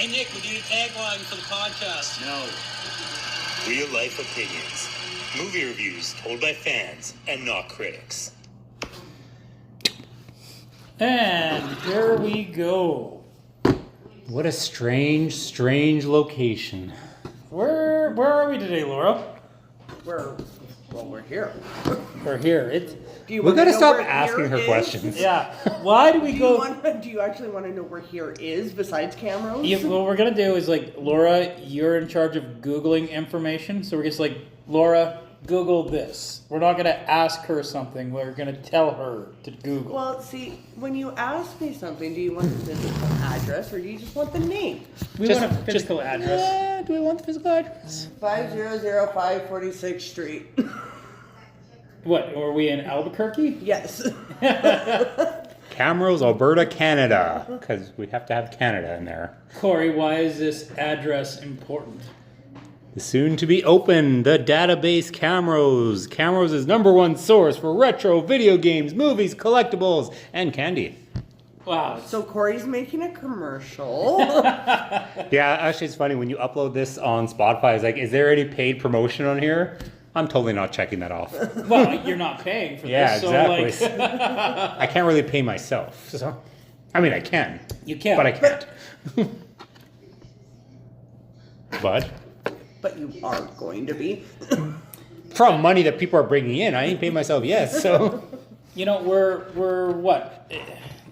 Hey, Nick, we need a tagline for the podcast. No. Real life opinions. Movie reviews told by fans and not critics. And here we go. What a strange location. Where are we today, Laura? We're here. We're here. We gotta stop asking her questions. Yeah. Why do we go? Do you actually want to know where here is besides Camrose? Yeah, what we're gonna do is Laura, you're in charge of Googling information, so we're just Laura, Google this. We're not gonna ask her something. We're gonna tell her to Google. Well, see, when you ask me something, do you want the physical address or do you just want the name? We want a physical address. Yeah, do we want the physical address? 5005 46th Street. What? Are we in Albuquerque? Yes. Camrose, Alberta, Canada. Because we have to have Canada in there. Corey, why is this address important? The soon to be open, the database Camrose. Camrose's #1 source for retro video games, movies, collectibles, and candy. Wow. So Corey's making a commercial. Yeah, actually it's funny, when you upload this on Spotify, it's is there any paid promotion on here? I'm totally not checking that off. Well, you're not paying for Yeah, this, so exactly. I can't really pay myself, so. I mean, I can. You can. But I can't. But you are going to be. From money that people are bringing in, I ain't paid myself yet, so. You know, we're what?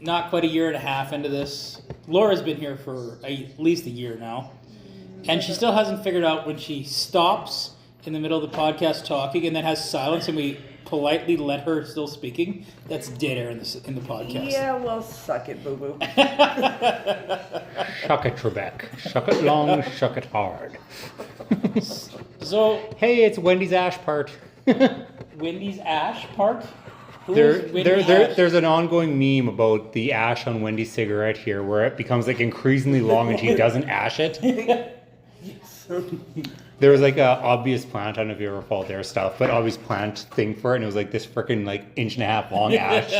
Not quite a year and a half into this. Laura's been here for at least a year now. And she still hasn't figured out when she stops in the middle of the podcast talking and then has silence and we politely let her still speaking, that's dead air in the podcast. Yeah, well, suck it, boo-boo. Shuck it, Trebek. Shuck it long, shuck it hard. So, Hey, it's Wendy's ash part. Wendy's ash part? Wendy Ash? There's an ongoing meme about the ash on Wendy's cigarette here where it becomes increasingly long and she doesn't ash it. Yes. There was a obvious plant, I don't know if you ever followed their stuff, but obvious plant thing for it, and it was this freaking 1.5 long ash.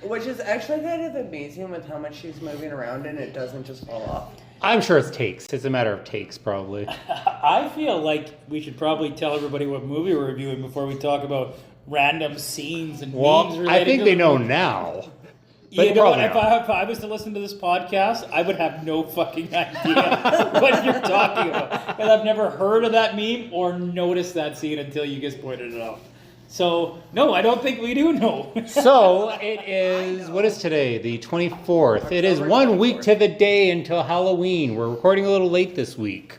Which is actually kind of amazing with how much she's moving around and it doesn't just fall off. I'm sure it's takes. It's a matter of takes, probably. I feel like we should probably tell everybody what movie we're reviewing before we talk about random scenes and memes related I think to they the know movie. now. You know what? If not. I was to listen to this podcast, I would have no fucking idea what you're talking about. Because I've never heard of that meme or noticed that scene until you just pointed it out. So, no, I don't think we do know. So, it is, what is today? The 24th. It is 1 week to the day until Halloween. We're recording a little late this week.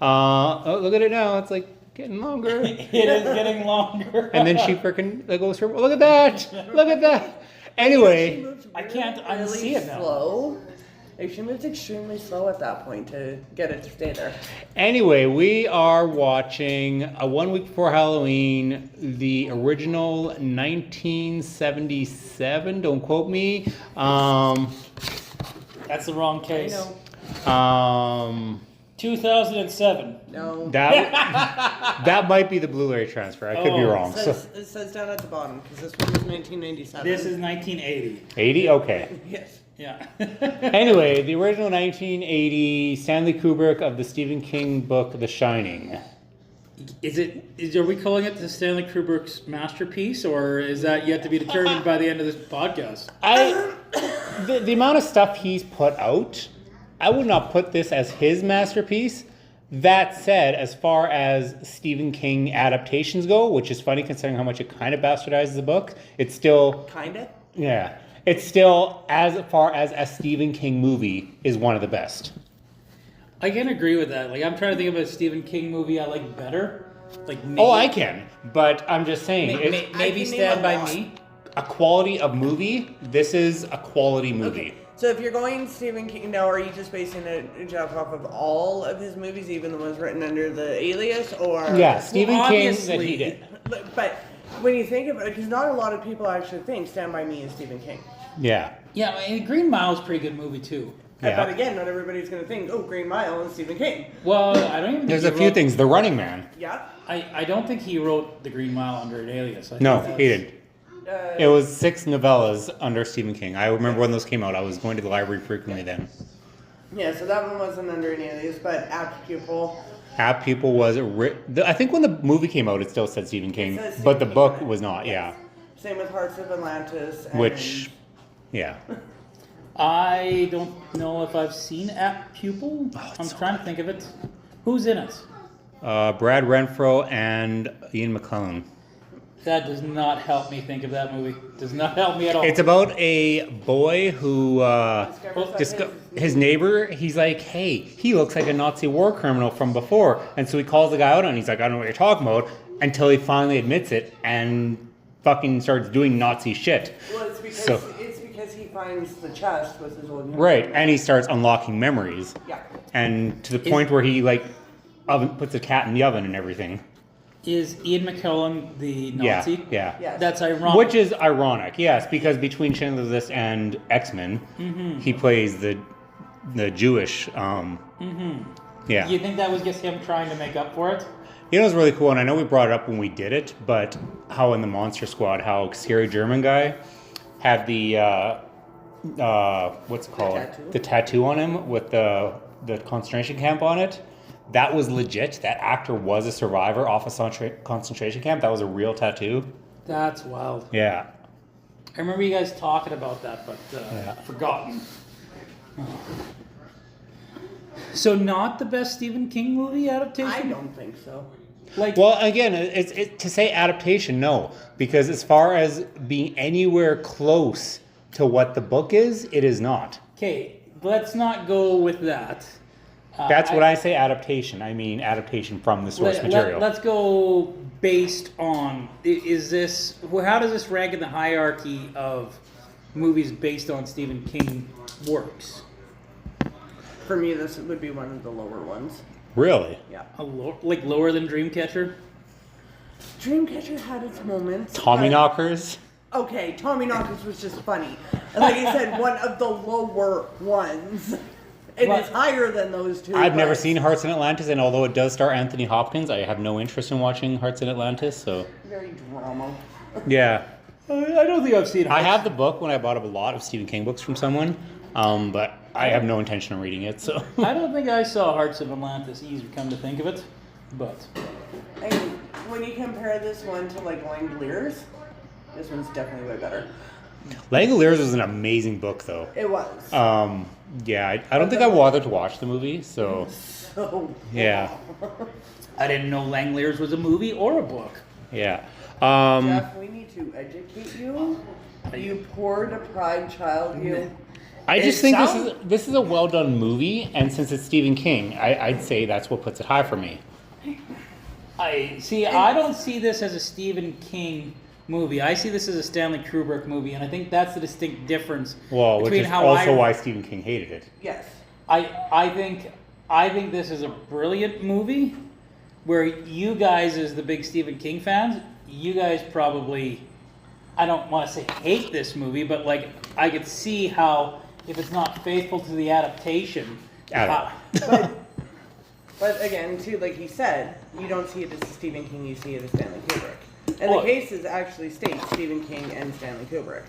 Oh, look at it now. It's getting longer. It is getting longer. And then she freaking goes from, look at that. Look at that. Anyway. I can't unsee it now. Slow. She moves extremely slow at that point to get it to stay there. Anyway, we are watching 1 week before Halloween, the original 1977. Don't quote me. That's the wrong case. I know. 2007. No. That might be the Blu-ray transfer. I could be wrong. It says down at the bottom because this one is 1997. This is 1980. 80? Okay. Yes. Yeah. Anyway, the original 1980 Stanley Kubrick of the Stephen King book The Shining. Are we calling it the Stanley Kubrick's masterpiece, or is that yet to be determined by the end of this podcast? The amount of stuff he's put out, I would not put this as his masterpiece. That said, as far as Stephen King adaptations go, which is funny considering how much it kind of bastardizes the book, it's still... Kinda? Yeah. It's still, as far as a Stephen King movie, is one of the best. I can agree with that. I'm trying to think of a Stephen King movie I like better. Maybe, Oh, I can. But I'm just saying. maybe Stand By Me. A quality of movie, this is a quality movie. Okay. So if you're going Stephen King now, are you just basing it off of all of his movies, even the ones written under the alias, or... Yeah, Stephen King that obviously. he did. But when you think about it, because not a lot of people actually think Stand By Me is Stephen King. Yeah. Yeah, and Green Mile is a pretty good movie too. Yeah. But again, not everybody's going to think, oh, Green Mile and Stephen King. Well, I don't even think There's he a few wrote- things. The Running Man. Yeah. I don't think he wrote The Green Mile under an alias. No, he didn't. It was 6 novellas under Stephen King. I remember when those came out. I was going to the library frequently then. Yeah, so that one wasn't under any of these, but Apt Pupil. Apt Pupil was I think when the movie came out, it still said Stephen King, says Stephen but the King book on it. was not. Yes. Same with Hearts of Atlantis. And Which, yeah. I don't know if I've seen Apt Pupil. I'm trying to think of it. Who's in it? Brad Renfro and Ian McKellen. That does not help me think of that movie. Does not help me at all. It's about a boy who Discovers his neighbor. He's like, hey, he looks like a Nazi war criminal from before, and so he calls the guy out, and he's like, I don't know what you're talking about, until he finally admits it and fucking starts doing Nazi shit. Well, it's because he finds the chest with his old Right, and he starts unlocking memories. Yeah. And to the point where he like puts a cat in the oven and everything. Is Ian McKellen the Nazi? Yeah. Yes. That's ironic. Which is ironic, yes, because between Schindler's List and X-Men, he plays the Jewish. Yeah. You think that was just him trying to make up for it? You know, it was really cool, and I know we brought it up when we did it, but how in the Monster Squad, how Scary German guy had the what's it called? The tattoo on him with the concentration camp on it. That was legit. That actor was a survivor off a concentration camp. That was a real tattoo. That's wild. Yeah. I remember you guys talking about that, but forgotten. So not the best Stephen King movie adaptation? I don't think so. Like, Well, again, it's to say adaptation, no, because as far as being anywhere close to what the book is, it is not. okay, let's not go with that. That's what I say adaptation. I mean adaptation from the source material. Let's go based on, how does this rank in the hierarchy of movies based on Stephen King works? For me, this would be one of the lower ones. Really? Yeah. Like lower than Dreamcatcher? Dreamcatcher had its moments. Tommyknockers? Okay, Tommyknockers was just funny. And like I said, one of the lower ones. It is higher than those two. I've never seen Hearts in Atlantis, and although it does star Anthony Hopkins, I have no interest in watching Hearts in Atlantis, so... Very drama. Yeah. I don't think I've seen it. I have the book when I bought a lot of Stephen King books from someone, but I have no intention of reading it, so... I don't think I saw Hearts of Atlantis either, come to think of it, but... And when you compare this one to like Langoliers, this one's definitely way better. Langoliers was an amazing book, though. It was. Yeah, I don't think I bothered to watch the movie, so... So... Yeah. I didn't know Langoliers was a movie or a book. Yeah. Jeff, we need to educate you. You poor deprived child, you. I just think this is a well done movie, and since it's Stephen King, I'd say that's what puts it high for me. I don't see this as a Stephen King movie. I see this as a Stanley Kubrick movie, and I think that's the distinct difference Well, which between is how also why Stephen King hated it. Yes. I think this is a brilliant movie where you guys, as the big Stephen King fans, you guys probably, I don't want to say hate this movie, but like I could see how if it's not faithful to the adaptation. But again, too, like he said, you don't see it as Stephen King, you see it as Stanley Kubrick. And the cases actually state Stephen King and Stanley Kubrick.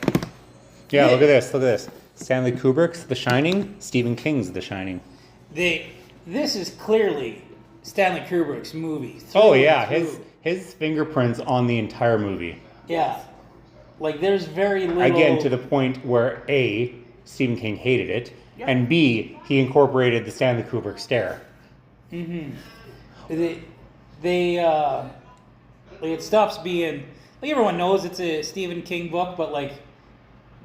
Yeah, look at this. Stanley Kubrick's The Shining, Stephen King's The Shining. This is clearly Stanley Kubrick's movie. Oh yeah, his fingerprints on the entire movie. Yeah. Like there's very little... Again, to the point where A, Stephen King hated it, and B, he incorporated the Stanley Kubrick stare. Mm-hmm. Like it stops being... Like everyone knows it's a Stephen King book, but like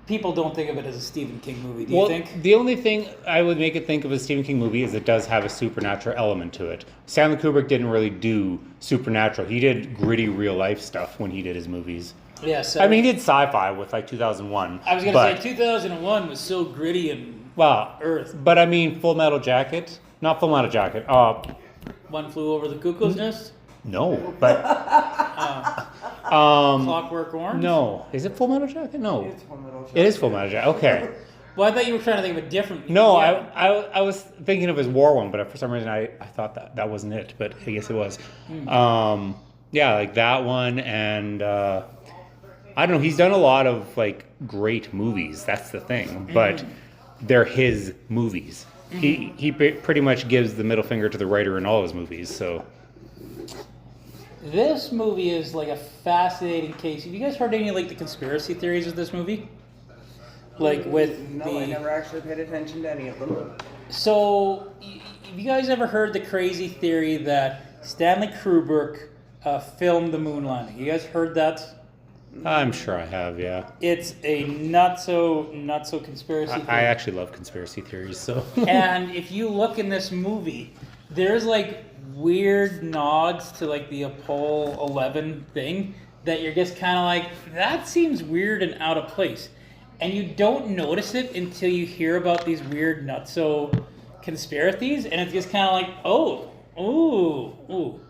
people don't think of it as a Stephen King movie. Do you think? The only thing I would make it think of as a Stephen King movie is it does have a supernatural element to it. Stanley Kubrick didn't really do supernatural. He did gritty real life stuff when he did his movies. Yeah, so I mean, he did sci-fi with like 2001. I was going to say 2001 was so gritty and Earth. But I mean, Full Metal Jacket, not Full Metal Jacket. One Flew Over the Cuckoo's Nest. No, but Clockwork Orange. No, is it Full Metal Jacket? No, It's Full Metal Jacket. it is Full Metal Jacket. Okay. Well, I thought you were trying to think of a different. No, yeah. I was thinking of his war one, but for some reason I thought that wasn't it, but I guess it was. Yeah, like that one, and I don't know. He's done a lot of like great movies. That's the thing, but they're his movies. He pretty much gives the middle finger to the writer in all his movies. So this movie is like a fascinating case. Have you guys heard any like the conspiracy theories of this movie? Like with I never actually paid attention to any of them. So, have you guys ever heard the crazy theory that Stanley Kubrick filmed the moon landing? You guys heard that? I'm sure I have, yeah. It's a not so conspiracy theory. I actually love conspiracy theories, so. And if you look in this movie, there's like weird nods to like the Apollo 11 thing that you're just kind of like, that seems weird and out of place. And you don't notice it until you hear about these weird nutso conspiracies, and it's just kind of like, oh, ooh.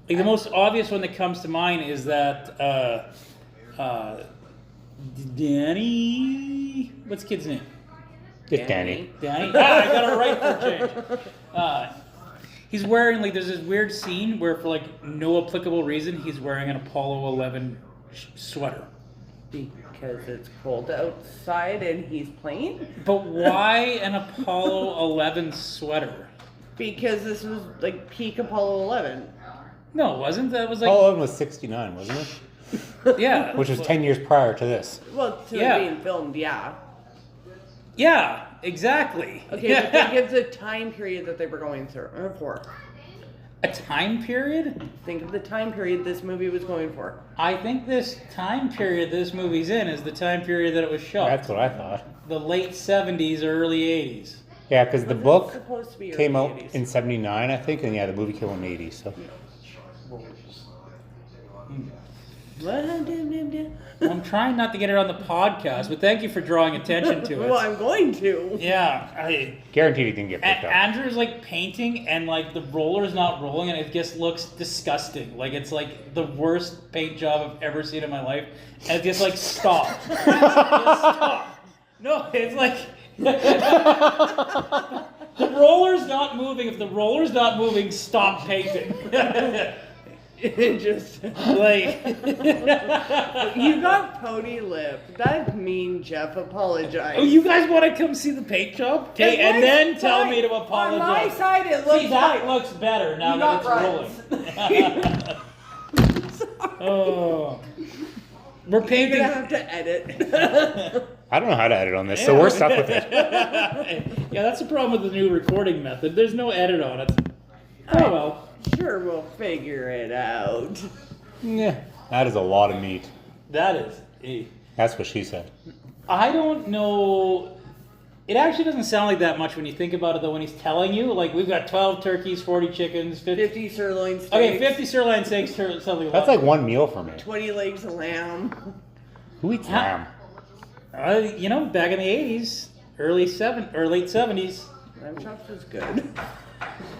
Like the most obvious one that comes to mind is that Danny, what's the kid's name? It's Danny. I got it right for a change. He's wearing like there's this weird scene where for like no applicable reason he's wearing an Apollo 11 sweater. Because it's cold outside and he's playing? But why an Apollo 11 sweater? Because this was like peak Apollo 11. No, it wasn't. That was like... Apollo 11 was 69, wasn't it? Yeah. Which was 10 years prior to this. Well, to Yeah. it being filmed, yeah. Yeah, exactly. Okay, but think of the time period that they were going through for. A time period? Think of the time period this movie was going for. I think this time period this movie's in is the time period that it was shot. That's what I thought. The late 70s, early 80s. Yeah, because the book Supposed to be came early out 80s. in 79, I think, and yeah, the movie came out in 80, so. I'm trying not to get it on the podcast, but thank you for drawing attention to it. Well, I'm going to. Yeah, Guaranteed he didn't get picked up. Andrew's like painting, and like the roller's not rolling, and it just looks disgusting. Like it's like the worst paint job I've ever seen in my life. And it's just like stop, just stop. No, it's like the roller's not moving. If the roller's not moving, stop painting. It just Like you got pony lip. That mean Jeff apologized. oh, you guys want to come see the paint job? Okay, It and looks then tell fine. me to apologize. On my side, it looks See, that fine. looks better now You that got it's rolling. Oh, we're You're painting. gonna have to edit. I don't know how to edit on this, so we're stuck with it. Yeah, that's the problem with the new recording method. There's no edit on it. Oh well. Sure, we'll figure it out. Yeah, that is a lot of meat. That is. That's what she said. I don't know. It actually doesn't sound like that much when you think about it, though. When he's telling you, like, we've got 12 turkeys, 40 chickens, 50 sirloin steaks. Okay, 50 sirloin steaks, something like That's like one meal for me. 20 legs of lamb. Who eats Huh? lamb? You know, back in the 80s, late 70s. Lamb chops is good.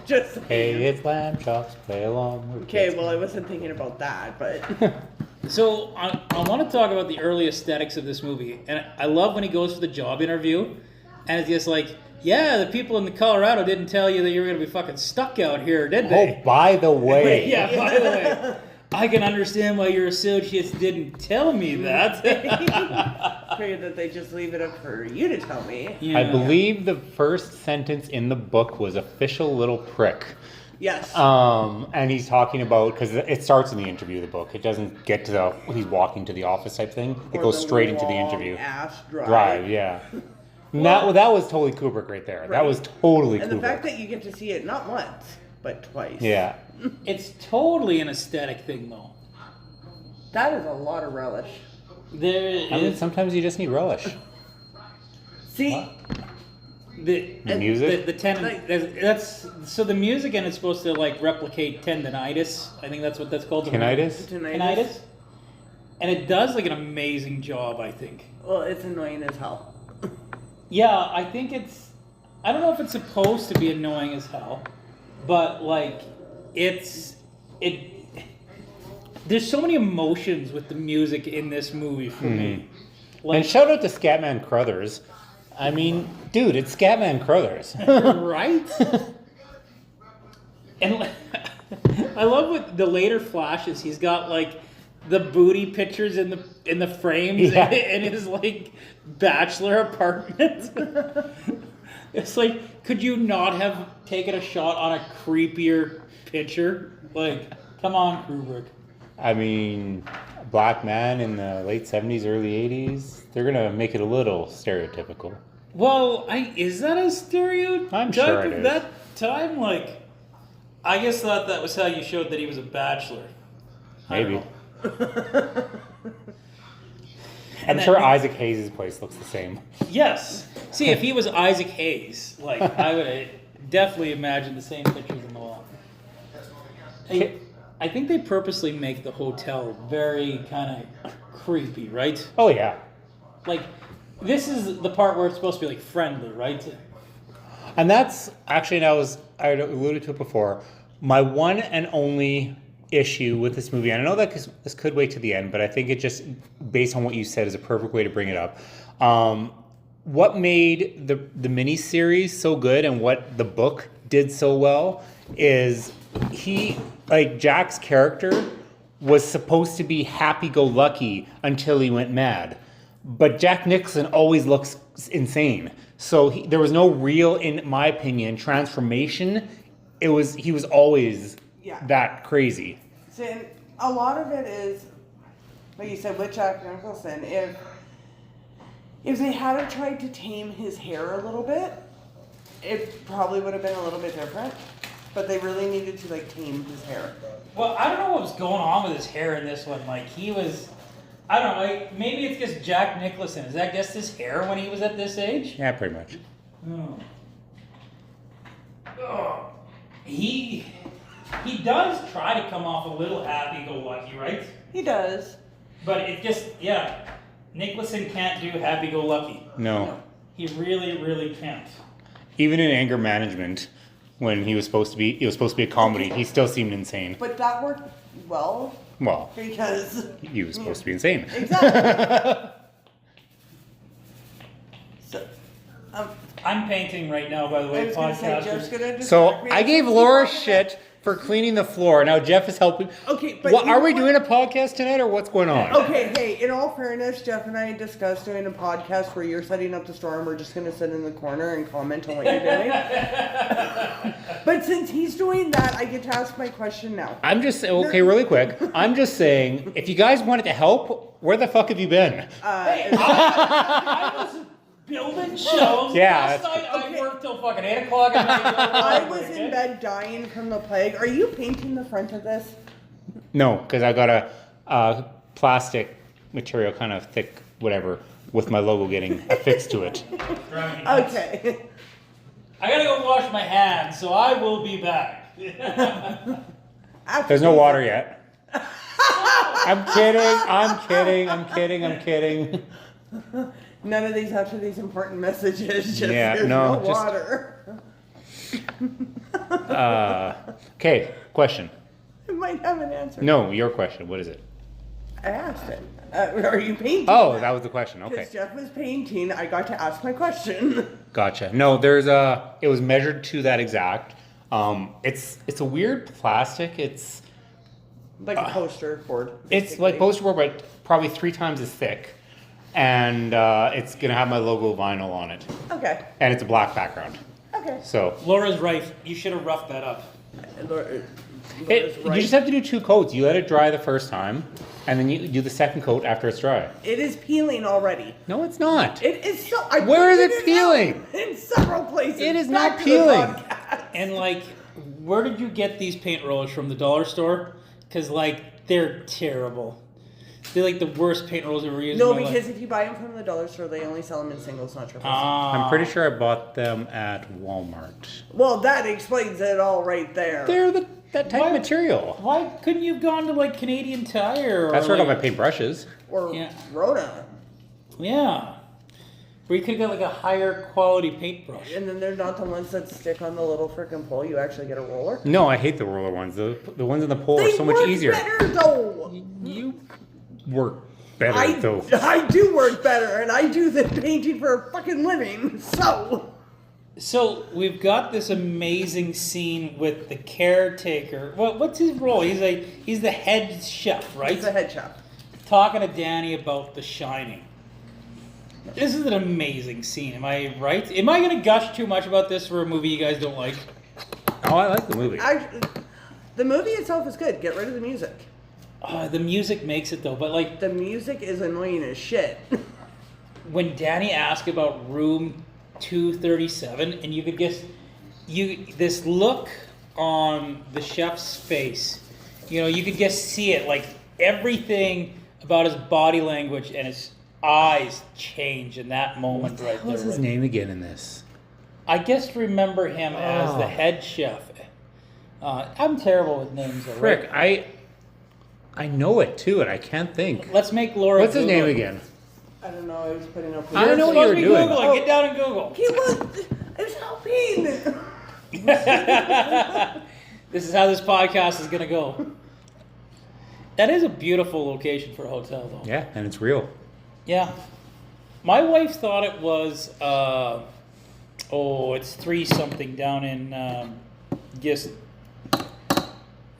Just Hey, it's lamb chops. Play along with okay, kids. well, I wasn't thinking about that, but So I want to talk about the early aesthetics of this movie, and I love when he goes for the job interview, and it's just like, yeah, the people in the Colorado didn't tell you that you were going to be fucking stuck out here, did they? Oh, by the way. Yeah, by the way, I can understand why your associates didn't tell me that. figured that they just leave it up for you to tell me. Yeah. I believe the first sentence in the book was official little prick. Yes. And he's talking about, because it starts in the interview, the book. It doesn't get to the, he's walking to the office type thing. It Or goes the straight into the long interview. ass drive. Drive, yeah. And that was totally Kubrick right there. That Right. was totally And Kubrick. the fact that you get to see it not once, but twice. Yeah. It's totally an aesthetic thing, though. That is a lot of relish. There I mean, is sometimes you just need relish. See, the music? The that's so the music and it's supposed to like replicate tendinitis. I think that's what that's called. Tinnitus? Tinnitus. And it does like an amazing job, I think. Well, it's annoying as hell. Yeah, I think it's. I don't know if it's supposed to be annoying as hell, but like, it. There's so many emotions with the music in this movie for me. Like, And shout out to Scatman Crothers. I mean, dude, it's Scatman Crothers. right? And I love what the later flashes. He's got like the booty pictures in the frames in his like bachelor apartment. It's like, could you not have taken a shot on a creepier picture? Like, come on, Kubrick. I mean, a black man in the late 70s, early 80s, they're going to make it a little stereotypical. Well, is that a stereotype I'm sure it of is. that time? Like, I guess that was how you showed that he was a bachelor. Maybe. And I'm sure that- Isaac Hayes' place looks the same. Yes. See, if he was Isaac Hayes, like, I would definitely imagine the same pictures on the wall. I think they purposely make the hotel very kind of creepy, right? Oh, yeah. Like, this is the part where it's supposed to be, like, friendly, right? And that's actually, and I alluded to it before, my one and only issue with this movie. And I know that this could wait to the end, but I think it just, based on what you said, is a perfect way to bring it up. What made the miniseries so good and what the book did so well is Jack's character was supposed to be happy-go-lucky until he went mad. But Jack Nicholson always looks insane. So there was no real, in my opinion, transformation. He was always that crazy. So, and a lot of it is, like you said, with Jack Nicholson, if they had tried to tame his hair a little bit, it probably would have been a little bit different. But they really needed to like tame his hair. Well, I don't know what was going on with his hair in this one. Like, he was, I don't know, like, maybe it's just Jack Nicholson. Is that just his hair when he was at this age? Yeah, pretty much. Oh. Oh. He does try to come off a little happy-go-lucky, right? He does. But it just, Nicholson can't do happy-go-lucky. No. He really, really can't. Even in Anger Management, when it was supposed to be a comedy, he still seemed insane. But that worked well. Well, Because he was supposed to be insane. exactly. So, I'm painting right now, by the I way, was gonna say podcasters. Jeff's gonna So distract me. I gave Laura shit for cleaning the floor. Now Jeff is helping. Okay, but What, you are know we what? doing a podcast tonight or what's going on? Okay, hey, in all fairness, Jeff and I discussed doing a podcast where you're setting up the store and we're just going to sit in the corner and comment on what you're doing. But since he's doing that, I get to ask my question now. I'm just really quick. I'm just saying, if you guys wanted to help, where the fuck have you been? I was building shelves. Yeah, Last night I worked till fucking 8 o'clock at night. I was in bed dying from the plague. Are you painting the front of this? No, because I got a plastic material, kind of thick, whatever, with my logo getting affixed to it. Okay. I gotta go wash my hands, so I will be back. There's no water yet. I'm kidding. None of these after these important messages. Just Yeah, there's no, no just- water. Okay, question. I might have an answer. No, your question. What is it? I asked it. Are you painting? Oh, that was the question. Okay. Because Jeff was painting, I got to ask my question. Gotcha. No, it was measured to that exact. It's a weird plastic. It's Like a poster board. like basically. poster board, but probably 3 times as thick. And it's gonna have my logo vinyl on it. Okay. And it's a black background. Okay. So Laura's right. You should have roughed that up. you just have to do 2 coats. You let it dry the first time, and then you do the second coat after it's dry. It is peeling already. No, it's not. It is so. Where is it peeling? In several places. It is Back not to the peeling. podcast. And like, where did you get these paint rollers from? The dollar store? Because like, they're terrible. They're like the worst paint rollers I've ever used. No, in my because life. if you buy them from the dollar store, they only sell them in singles, not triples. I'm pretty sure I bought them at Walmart. Well, that explains it all right there. They're that type Why- of material. Why couldn't you have gone to like Canadian Tire? Or That's where I got my like, paint brushes. Or Yeah. Rhoda. Yeah. Where you could get like a higher quality paintbrush. And then they're not the ones that stick on the little frickin' pole. You actually get a roller. No, I hate the roller ones. The ones in the pole are They so much work easier. better though. You work better though. I do work better, and I do the painting for a fucking living. So So we've got this amazing scene with the caretaker. What's his role? He's the head chef, right? He's the head chef. Talking to Danny about The Shining. This is an amazing scene. Am I right? Am I going to gush too much about this for a movie you guys don't like? Oh, I like the movie. The movie itself is good. Get rid of the music. The music makes it though, but like The music is annoying as shit. when Danny asked about room 237, and you could guess this look on the chef's face, you could just see it, like everything about his body language and his eyes change in that moment right there. What's his name again in this? I just remember him as the head chef. I'm terrible with names. Frick, I know it too, and I can't think. Let's make Laura. What's his Google name it. again? I don't know. I was putting up. I don't know what you were doing. Googling. Get down and Google. He was. It's helping. This is how this podcast is gonna go. That is a beautiful location for a hotel, though. Yeah, and it's real. Yeah. My wife thought it was. It's 3 something down in just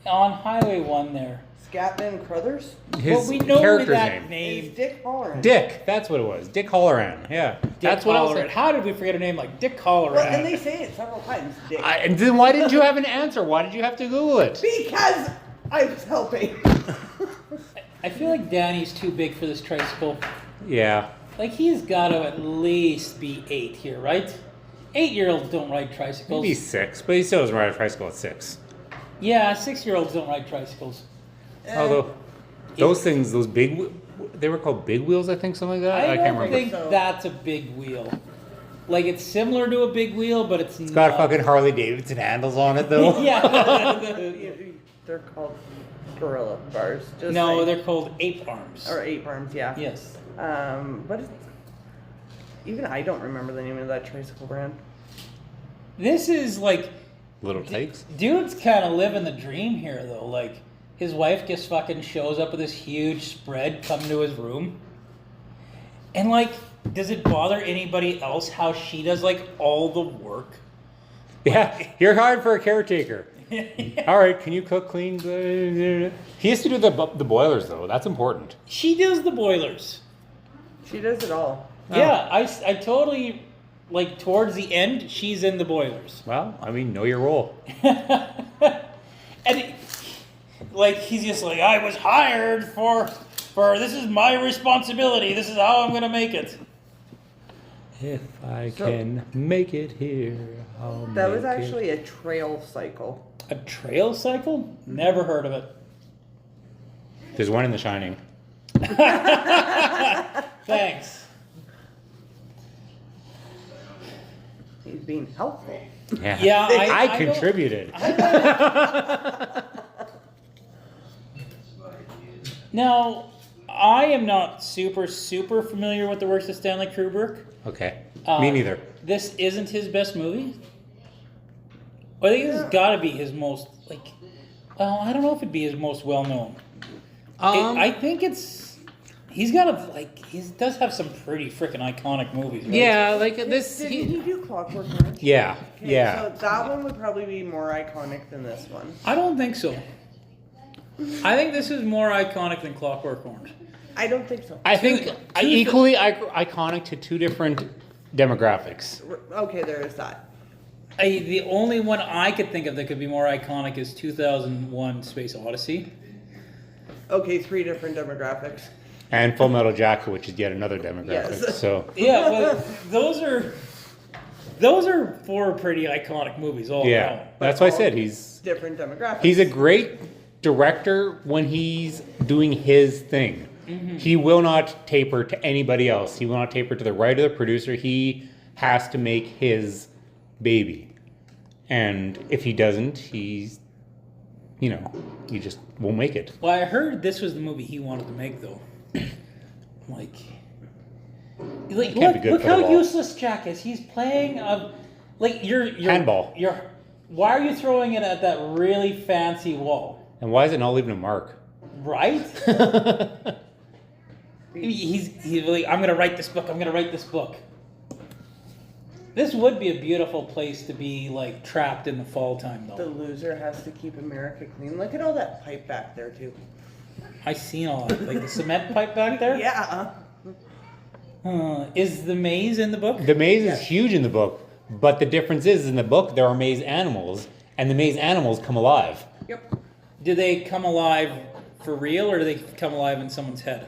on Highway 1 there. Scatman Crothers? His We know character's that name. It's Dick Halloran. Dick, that's what it was. Dick Halloran. Yeah, that's what I was Halloran. saying. How did we forget a name like Dick Halloran? Well, and they say it several times, Dick. And then why didn't you have an answer? Why did you have to Google it? Because I was helping. I feel like Danny's too big for this tricycle. Yeah. Like, he's got to at least be 8 here, right? 8-year-olds don't ride tricycles. Maybe 6, but he still doesn't ride a tricycle at 6. Yeah, 6-year-olds don't ride tricycles. Although, those things, those big, they were called big wheels, I think, something like that. I can't don't remember. think that's a big wheel. Like, it's similar to a big wheel, but it's It's got fucking Harley Davidson handles on it, though. Yeah. They're called gorilla bars. Just No, saying. they're called ape arms. Or 8 arms, yeah. Yes. But even I don't remember the name of that tricycle brand. This is like... Little Tykes. Dude's kind of living the dream here, though. Like, his wife just fucking shows up with this huge spread coming to his room. And, like, does it bother anybody else how she does, like, all the work? Yeah, you're hired for a caretaker. All right, can you cook, clean? He has to do the boilers, though. That's important. She does the boilers. She does it all. Oh. Yeah, I totally... Like, towards the end, she's in the boilers. Well, I mean, know your role. And, he's just like, I was hired for this is my responsibility. This is how I'm going to make it. If I can make it here, I'll That was make it. actually a trail cycle. A trail cycle? Never heard of it. There's one in The Shining. Thanks. He's being helpful. Yeah, Yeah, I don't- contributed. Now, I am not super familiar with the works of Stanley Kubrick. Okay, me neither. This isn't his best movie. I think this has got to be his most, well, I don't know if it'd be his most well-known. I think he's got he does have some pretty freaking iconic movies, right? Yeah, like this. Didn't he do Clockwork Orange? Yeah, Okay, yeah. So that one would probably be more iconic than this one. I don't think so. I think this is more iconic than Clockwork Orange. I don't think so. I think equally iconic to 2 different demographics. Okay, there is that. The only one I could think of that could be more iconic is 2001: Space Odyssey. Okay, 3 different demographics. And Full Metal Jacket, which is yet another demographic. Yes. So Yeah, well, those are 4 pretty iconic movies all yeah, around. that's why I said he's Different demographics. a great director when he's doing his thing. Mm-hmm. He will not taper to anybody else. He will not taper to the writer, the producer. He has to make his baby. And if he doesn't, he just won't make it. Well, I heard this was the movie he wanted to make, though. can't be good look for how the ball. useless Jack is. He's playing you're Handball. Why are you throwing it at that really fancy wall? And why is it not leaving a mark? Right? He's like, I'm gonna write this book. I'm gonna write this book. This would be a beautiful place to be, like, trapped in the fall time, The though. loser has to keep America clean. Look at all that pipe back there, too. I seen all that. Like the cement pipe back there? Yeah. Is the maze in the book? The maze is huge in the book, but the difference is in the book there are maze animals, and the maze animals come alive. Yep. Do they come alive for real, or do they come alive in someone's head?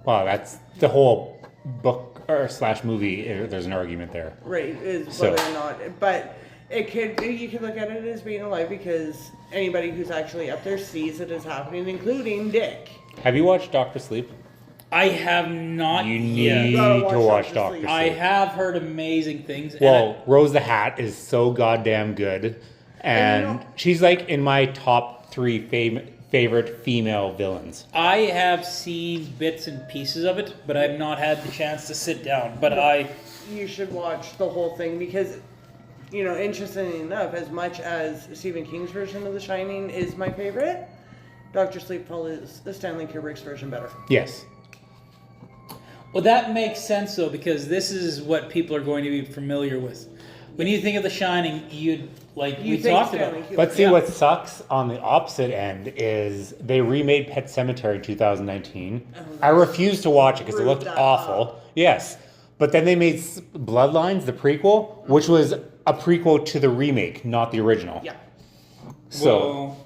Wow, that's the whole book or slash movie. There's an argument there. Right, is So- whether or not. But you could look at it as being alive because anybody who's actually up there sees it as happening, including Dick. Have you watched Doctor Sleep? I have not You yet. need gotta to watch watch Dr. Doctor Sleep. I Sleep. have heard amazing things. Well, Rose the Hat is so goddamn good, And you and know- she's like in my top 3 favorite female villains. I have seen bits and pieces of it, but I've not had the chance to sit down. But You should watch the whole thing because, interestingly enough, as much as Stephen King's version of The Shining is my favorite, Dr. Sleep follows the Stanley Kubrick's version better. Yes. well, that makes sense though, because this is what people are going to be familiar with. When you think of The Shining, we talked about. Stanley Kubrick. But see, Yeah. what sucks on the opposite end is they remade Pet Sematary in 2019. I refused to watch it because it looked Screwed that awful. up. Yes. But then they made Bloodlines, the prequel, which was a prequel to the remake, not the original. Yeah. So, Well,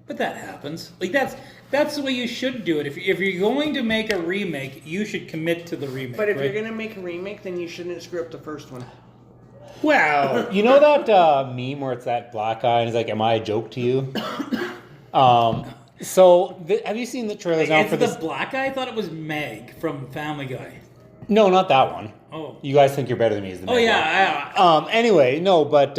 but that happens. Like that's the way you should do it. If you're going to make a remake, you should commit to the remake. But if right? you're going to make a remake, then you shouldn't screw up the first one. well, you know that meme where it's that black guy and he's like, "Am I a joke to you?" Have you seen the trailers now it's for the this? black guy. I thought it was Meg from Family Guy. No, not that one. Oh. You guys think you're better than me, is the Oh main yeah. one. Anyway, no, but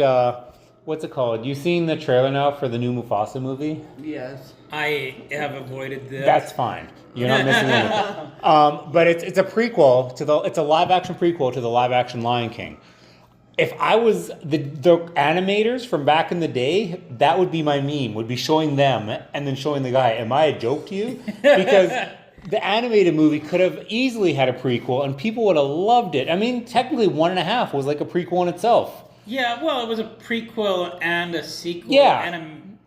what's it called? You seen the trailer now for the new Mufasa movie? Yes. I have avoided this. That's fine. You're not missing anything. But it's a prequel to it's a live action prequel to the live action Lion King. If I was the animators from back in the day, that would be my meme. Would be showing them and then showing the guy. Am I a joke to you? Because the animated movie could have easily had a prequel and people would have loved it. I mean, technically 1.5 was like a prequel in itself. Yeah, well, it was a prequel and a sequel. Yeah. And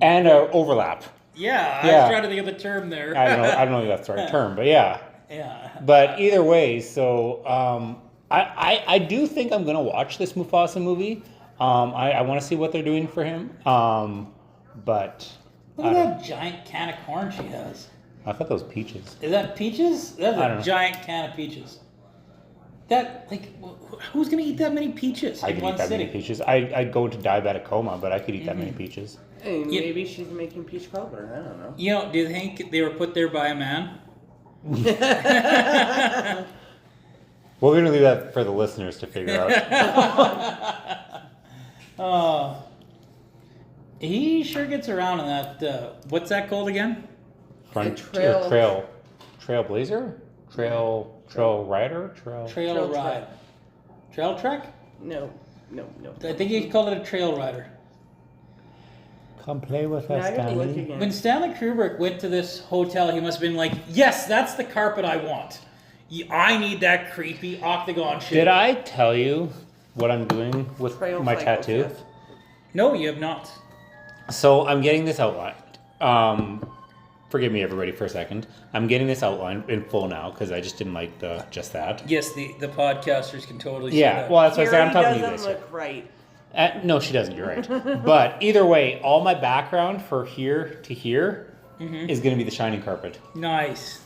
And an overlap. I Yeah. was trying to think of the term there. I don't know if that's the right term, but yeah. Yeah. But either way, so I do think I'm gonna watch this Mufasa movie. I want to see what they're doing for him. But Look at that giant can of corn she has. I thought that was peaches. Is that peaches? That's I don't a know. giant can of peaches. That, like, who's going to eat that many peaches I in could one eat that sitting? many peaches. I'd go into diabetic coma, but I could eat that many peaches. And Yeah. maybe she's making peach cobbler. I don't know. You know, do you think they were put there by a man? We're gonna leave that for the listeners to figure out. He sure gets around in that, what's that called again? Trailblazer, trail rider, Trail Trail ride. Trail trek? No. I think he called it a trail rider. Come play with Now us, I gotta look Stanley. again. When Stanley Kubrick went to this hotel, he must have been like, yes, that's the carpet I want. I need that creepy octagon shit. Did I tell you what I'm doing with Trail my cycles, tattoo? yes. No, you have not. So I'm getting this outlined. Forgive me, everybody, for a second. I'm getting this outlined in full now because I just didn't like the just that. Yes, the podcasters can totally see Yeah, that. well, that's what I said. I'm Carrie talking to you doesn't guys. look right. No, she doesn't. You're right. But either way, all my background for here to here is going to be the shining carpet. Nice.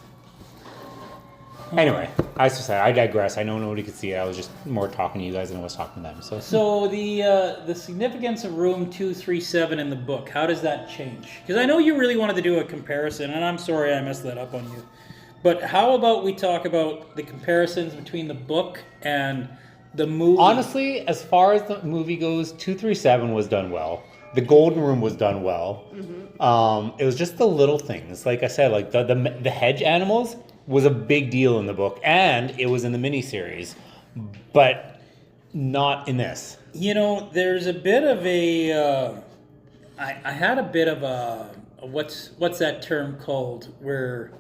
Anyway, I digress. I know nobody could see it. I was just more talking to you guys than I was talking to them. So the significance of room 237 in the book, how does that change? Because I know you really wanted to do a comparison, and I'm sorry I messed that up on you. But how about we talk about the comparisons between the book and the movie? Honestly, as far as the movie goes, 237 was done well. The Golden Room was done well. It was just the little things. Like I said, like the hedge animals was a big deal in the book, and it was in the miniseries, but not in this. You know, there's a bit of a. I had a bit of a what's that term called? Where,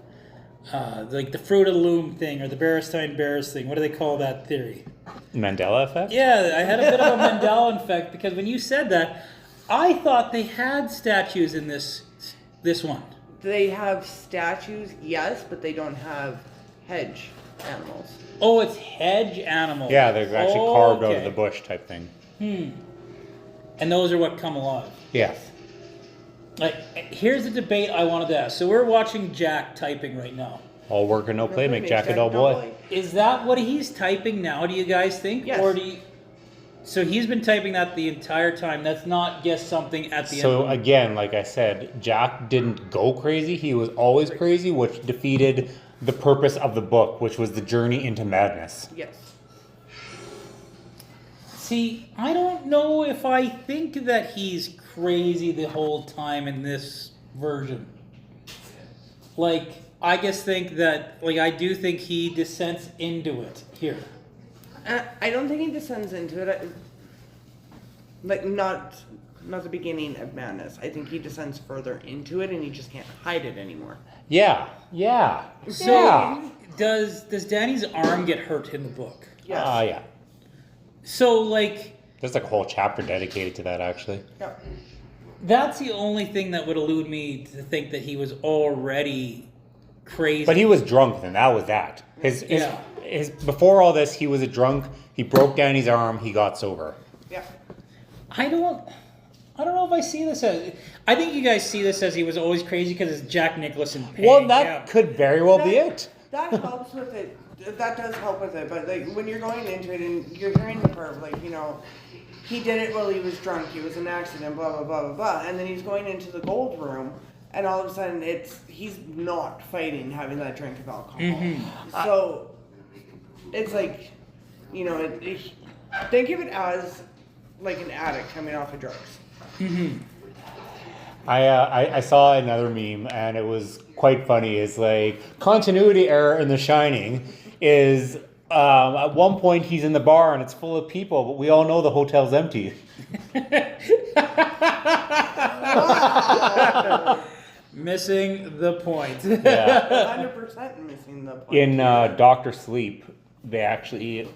like the Fruit of the Loom thing or the Berenstain Bears thing. What do they call that theory? Mandela effect? Yeah, I had a bit of a Mandela effect because when you said that, I thought they had statues in this one. They have statues, yes, but they don't have hedge animals. Oh, it's hedge animals. Yeah, they're actually carved out of Okay. the bush type thing. And those are what come alive. Yes. Like, here's the debate I wanted to ask. So we're watching Jack typing right now. All work and no play make Jack a Jack dull boy. Is that what he's typing now, do you guys think? Yes. Or do you... So he's been typing that the entire time. That's not just something at the So end. again, like I said, Jack didn't go crazy. He was always crazy, which defeated the purpose of the book, which was the journey into madness. Yes. See, I don't know if I think that he's crazy the whole time in this version. Like, I just think that, like, I do think he descends into it here. I don't think he descends into it. Like, not the beginning of madness. I think he descends further into it, and he just can't hide it anymore. Yeah. So, does Danny's arm get hurt in the book? Yes. Yeah. So, like, There's like a whole chapter dedicated to that, actually. Yeah. that's the only thing that would elude me to think that he was already crazy. But he was drunk then. That was that. His before all this, he was a drunk. He broke Danny's arm. He got sober. Yeah. I don't know if I see this as... I think you guys see this as he was always crazy because it's Jack Nicholson paying Well, that him. could very well be it. That helps with it. That does help with it. But like when you're going into it and you're hearing the part, like, you know, he did it while he was drunk. It was an accident. Blah blah blah blah blah. And then he's going into the gold room, and all of a sudden he's not fighting having that drink of alcohol. So it's like, you know, think of it as like an addict coming off of drugs. I saw another meme and it was quite funny. It's like continuity error in The Shining is at one point he's in the bar and it's full of people, but we all know the hotel's empty. Missing the point. Yeah. 100% missing the point. In Doctor Sleep, they actually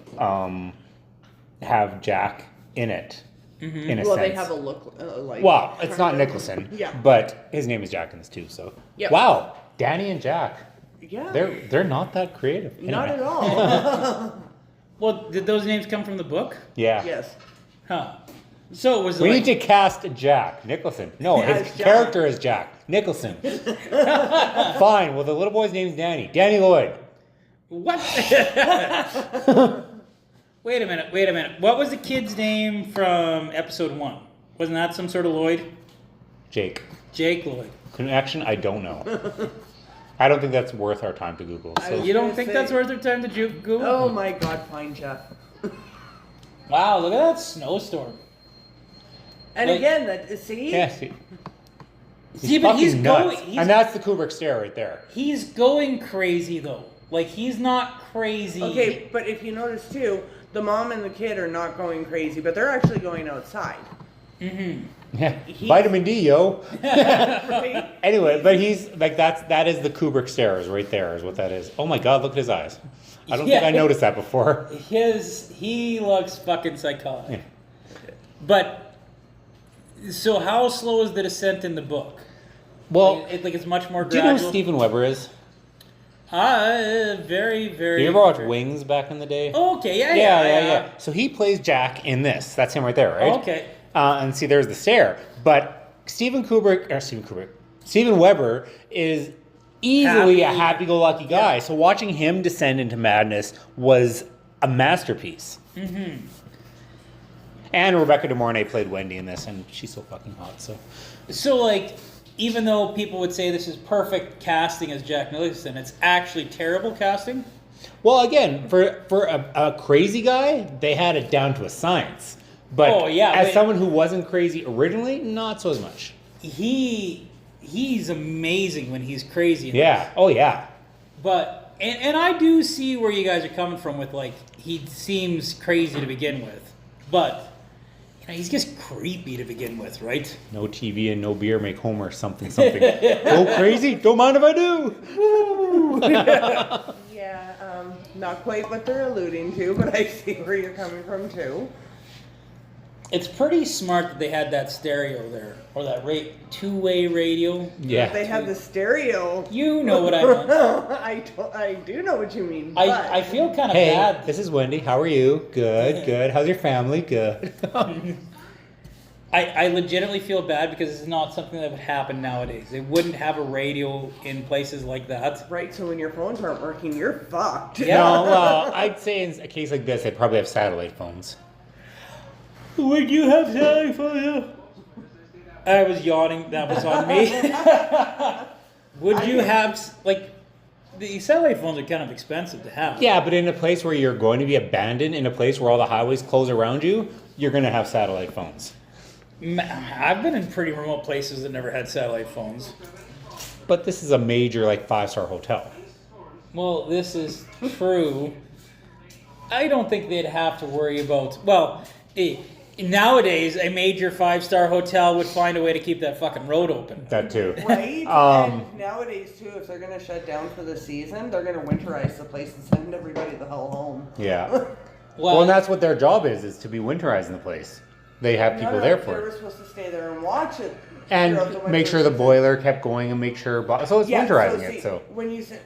have Jack in it. In a Well, sense. they have a look like. Well, it's not Nicholson. Yeah. But his name is Jack in this too. So. Yep. Wow, Danny and Jack. Yeah. They're not that creative. Not Anyway. at all. Well, did those names come from the book? Yeah. Yes. Huh. So it was We like... need to cast Jack Nicholson. No, Yeah, his it's Jack. character is Jack Nicholson. Fine. Well, the little boy's name's Danny. Danny Lloyd. What? Wait a minute. What was the kid's name from episode 1? Wasn't that some sort of Lloyd? Jake. Jake Lloyd. Connection? I don't know. I don't think that's worth our time to Google. So. You don't gonna think say- that's worth their time to Google? Oh my God, fine, Jeff. Wow, look at that snowstorm. And Like- again, that see. Yeah, see. See, but he's fucking nuts. going... And that's the KUBRICK'S stare right there. He's going crazy, though. Like, he's not crazy. Okay, but if you notice too, the mom and the kid are not going crazy, but they're actually going outside. Yeah. Vitamin D, yo. Right? Anyway, but he's like that is the KUBRICK stairs right there is what that is. Oh my God, look at his eyes. I don't think I noticed that before. He looks fucking psychotic. Yeah. But, so how slow is the descent in the book? Well, It's much more do you know gradual. who Steven Weber is? Very, very... Do you ever watch very- Wings back in the day? Oh, okay, yeah. So he plays Jack in this. That's him right there, right? Okay. And see, there's the stair. But Steven Weber is easily a Happy. happy-go-lucky guy. So watching him descend into madness was a masterpiece. And Rebecca De Mornay played Wendy in this, and she's so fucking hot. So, like, even though people would say this is perfect casting as Jack Nicholson, it's actually terrible casting? Well, again, for a crazy guy, they had it down to a science. But Oh, yeah, as but- someone who wasn't crazy originally, not so as much. He's amazing when he's crazy. in Yeah. this. Oh, yeah. But, and I do see where you guys are coming from with, like, he seems crazy to begin with. But, you know, he's just creepy to begin with, right? No TV and no beer make Homer something. Go crazy? Don't mind if I do. Woo! Yeah. Yeah, not quite what they're alluding to, but I see where you're coming from too. It's pretty smart that they had that stereo there, or that two-way radio. Yeah. They had the stereo. You know what I meant. I do know what you mean. I feel kind of Hey, bad. this is Wendy. How are you? Good, good. How's your family? Good. I legitimately feel bad because it's not something that would happen nowadays. They wouldn't have a radio in places like that. Right, so when your phones aren't working, you're fucked. Yeah. No, well, I'd say in a case like this, they'd probably have satellite phones. Would you have satellite phone? I was yawning. That was on me. Would you have, like, the satellite phones are kind of expensive to have. Yeah, but in a place where you're going to be abandoned, in a place where all the highways close around you, you're going to have satellite phones. I've been in pretty remote places that never had satellite phones. But this is a major, like, 5-star hotel. Well, this is true. I don't think they'd have to worry about, well, nowadays, a major 5-star hotel would find a way to keep that fucking road open. That too. Right? And nowadays, too, if they're going to shut down for the season, they're going to winterize the place and send everybody the hell home. Yeah. Well, and that's what their job is to be winterizing the place. They have people there for They were it. supposed to stay there and watch it. And throughout the winter make sure the season. boiler kept going and make sure... So it's winterizing see, it, so... When we say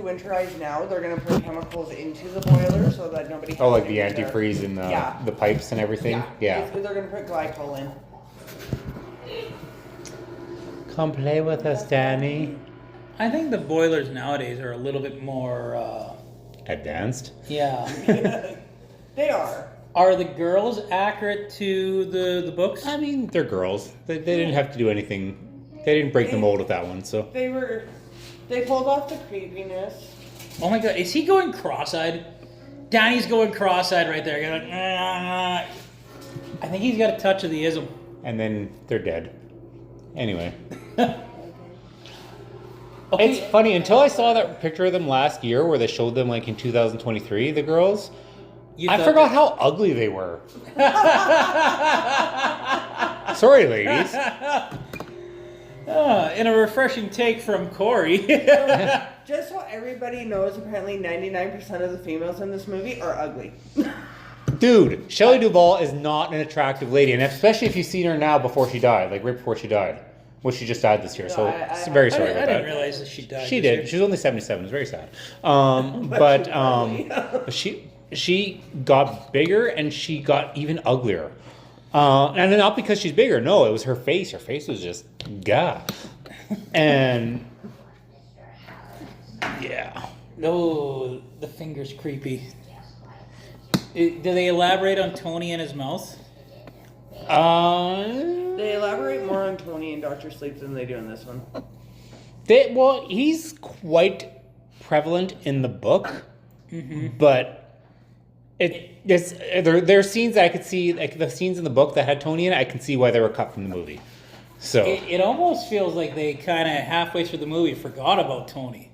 winterize now, they're going to put chemicals into the boiler so that nobody... Oh, like has the anything to- antifreeze and the pipes and everything? Yeah. They're going to put glycol in. Come play with us, Danny. I think the boilers nowadays are a little bit more, Advanced? yeah. They are. Are the girls accurate to the books? I mean, they're girls. They didn't have to do anything. They didn't break the mold with that one, so... They pulled off the creepiness. Oh my god, is he going cross-eyed? Danny's going cross-eyed right there. Going, I think he's got a touch of the ism. And then they're dead. Anyway. Okay. It's funny, until I saw that picture of them last year where they showed them like in 2023, the girls, I forgot how ugly they were. Sorry, ladies. In a refreshing take from Corey. Just so everybody knows, apparently 99% of the females in this movie are ugly. Dude, Shelley Duvall is not an attractive lady, and especially if you've seen her now before she died, like right before she died. Well, she just died this year, so very sorry about I that. didn't realize that she died. She this did. year. She was only 77. It's very sad. She got bigger and she got even uglier. And not because she's bigger. No, it was her face. Her face was just gah. And yeah. Oh, the finger's creepy. Do they elaborate on Tony and his mouth? They elaborate more on Tony and Dr. Sleep than they do in this one. Well, he's quite prevalent in the book, but there's scenes that I could see, like the scenes in the book that had Tony in it, I can see why they were cut from the movie. So It almost feels like they kind of halfway through the movie forgot about Tony.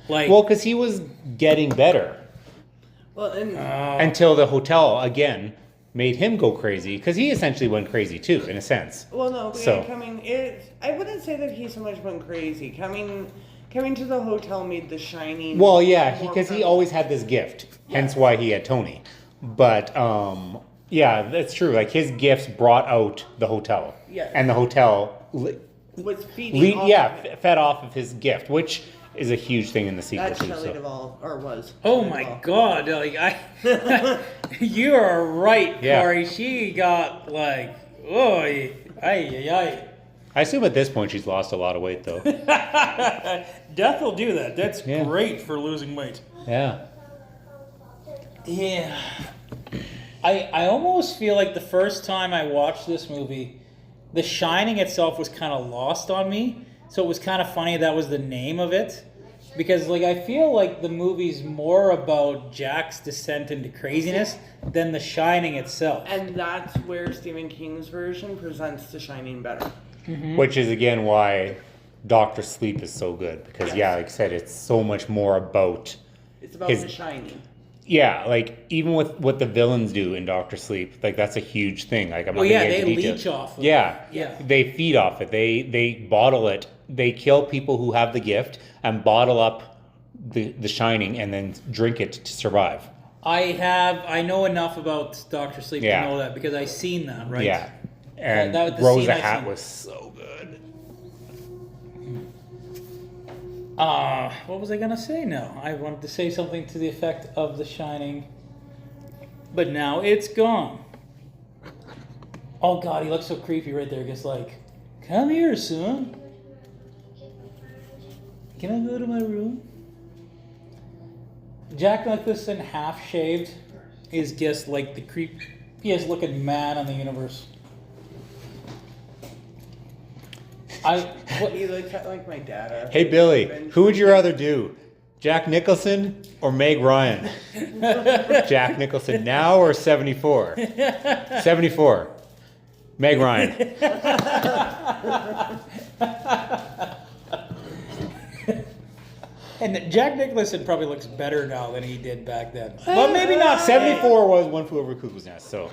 Like, well, because he was getting better Well, and until the hotel again made him go crazy, because he essentially went crazy too, in a sense. well, no, So- I wouldn't say that he so much went crazy. Coming to the hotel made The Shining. Well, yeah, more because he prevalent. always had this gift, hence why he had Tony. But yeah, that's true. Like his gifts brought out the hotel, Yeah. and the hotel, was feeding. off of it. fed off of his gift, which is a huge thing in the sequel That's too. Shelley So. Duvall, or was. oh Shelley my Duvall. god, like you are right, Yeah. Corey. She got like, oh, ay. I assume at this point she's lost a lot of weight, though. Death will do that. That's Yeah. great for losing weight. Yeah. Yeah. I almost feel like the first time I watched this movie, The Shining itself was kind of lost on me. So it was kind of funny that was the name of it. Because like I feel like the movie's more about Jack's descent into craziness than The Shining itself. And that's where Stephen King's version presents The Shining better. Which is again why Doctor Sleep is so good, because Yes. yeah, like I said, it's so much more about It's about His- The Shining. yeah, like even with what the villains do in Doctor Sleep, like that's a huge thing. Like I'm Well, not yeah, gonna get they into details. leech off of it. Yeah, Yeah. they feed off it. They bottle it. They kill people who have the gift and bottle up The Shining and then drink it to survive. I know enough about Dr. Sleep Yeah. to know that because I seen that, right? Yeah. And That was the Rosa scene I Hat seen. was so good. What was I gonna say now? I wanted to say something to the effect of The Shining, but now it's gone. Oh God, he looks so creepy right there. Just like, come here, son. Can I go to my room? Jack Nicholson, half shaved, is just like the creepiest looking man in the universe. He looks like my dad. Hey Billy, who would you rather do? Jack Nicholson or Meg Ryan? Jack Nicholson now or 74? 74. Meg Ryan. And Jack Nicholson probably looks better now than he did back then. But maybe not. 74 was One Flew Over Cuckoo's Nest, so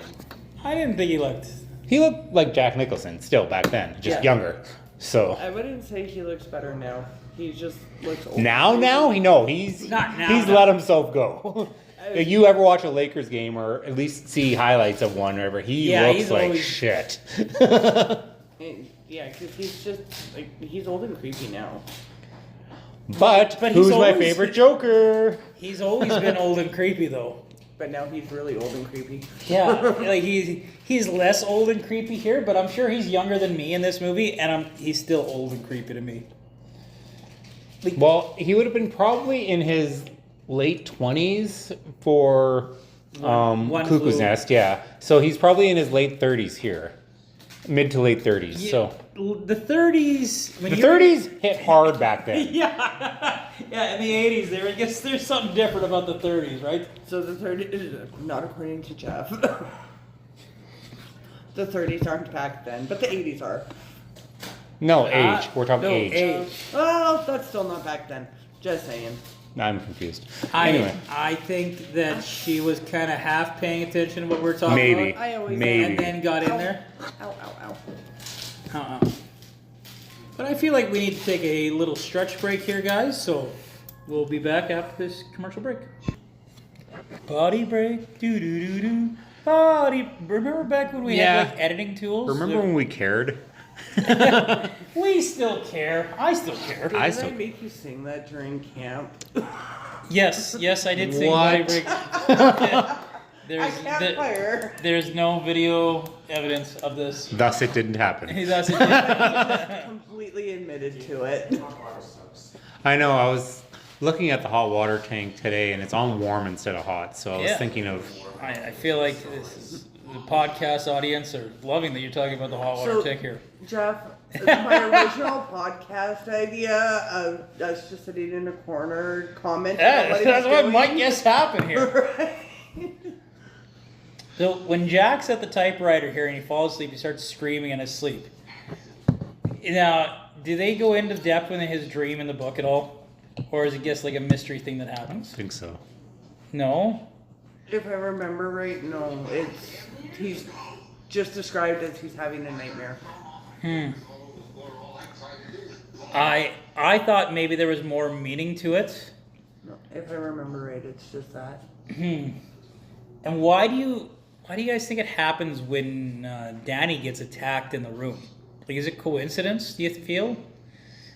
I didn't think he looked. he looked like Jack Nicholson still back then, just Yeah. younger. So I wouldn't say he looks better now. He just looks old. now he's Not now, he's no. let himself go. If you ever watch a Lakers game or at least see highlights of one, or whatever, he Yeah, looks he's like always- shit. Yeah, because he's just like he's old and creepy now. But he's who's my always- favorite Joker? He's always been old and creepy though. But now he's really old and creepy. Yeah, like he's less old and creepy here, but I'm sure he's younger than me in this movie, and he's still old and creepy to me. Well, he would have been probably in his late 20s for One Cuckoo's Flew. Nest, yeah. So he's probably in his late 30s here. Mid to late 30s. So the 30s. the 30s hit hard back then. Yeah, yeah. In the 80s, I guess there's something different about the 30s, right? So the 30s, not according to Jeff. The 30s aren't back then, but the 80s are. No, age. We're talking no, age. Well, that's still not back then. Just saying. I'm confused. Anyway, I think that she was kind of half paying attention to what we're talking maybe. about. I always Maybe. And then got in there. Ow, ow, ow. But I feel like we need to take a little stretch break here, guys. So we'll be back after this commercial break. Body break. Do do do do. Body. Remember back when we Yeah. had like editing tools? Remember when we cared? We still care. I still care. Did I I still- make you sing that during camp? Yes, I did sing What? body break. I There's, can't fire. there's no video evidence of this. Thus, it didn't happen. That's it. Completely admitted to it. I know. I was looking at the hot water tank today, and it's on warm instead of hot. So I was Yeah. thinking of. I feel like this is, the podcast audience are loving that you're talking about the hot water So- tank here. Jeff, my original podcast idea of us just sitting in a corner commenting. on Yeah, what that's he's what doing. might just happen here. Right. So when Jack's at the typewriter here and he falls asleep, he starts screaming in his sleep. Now, do they go into depth in his dream in the book at all? Or is it just like a mystery thing that happens? I think so. No? If I remember right, no, he's just described as he's having a nightmare. I thought maybe there was more meaning to it. No, if I remember right, it's just that. And why do you guys think it happens when Danny gets attacked in the room? Like, is it coincidence? Do you feel?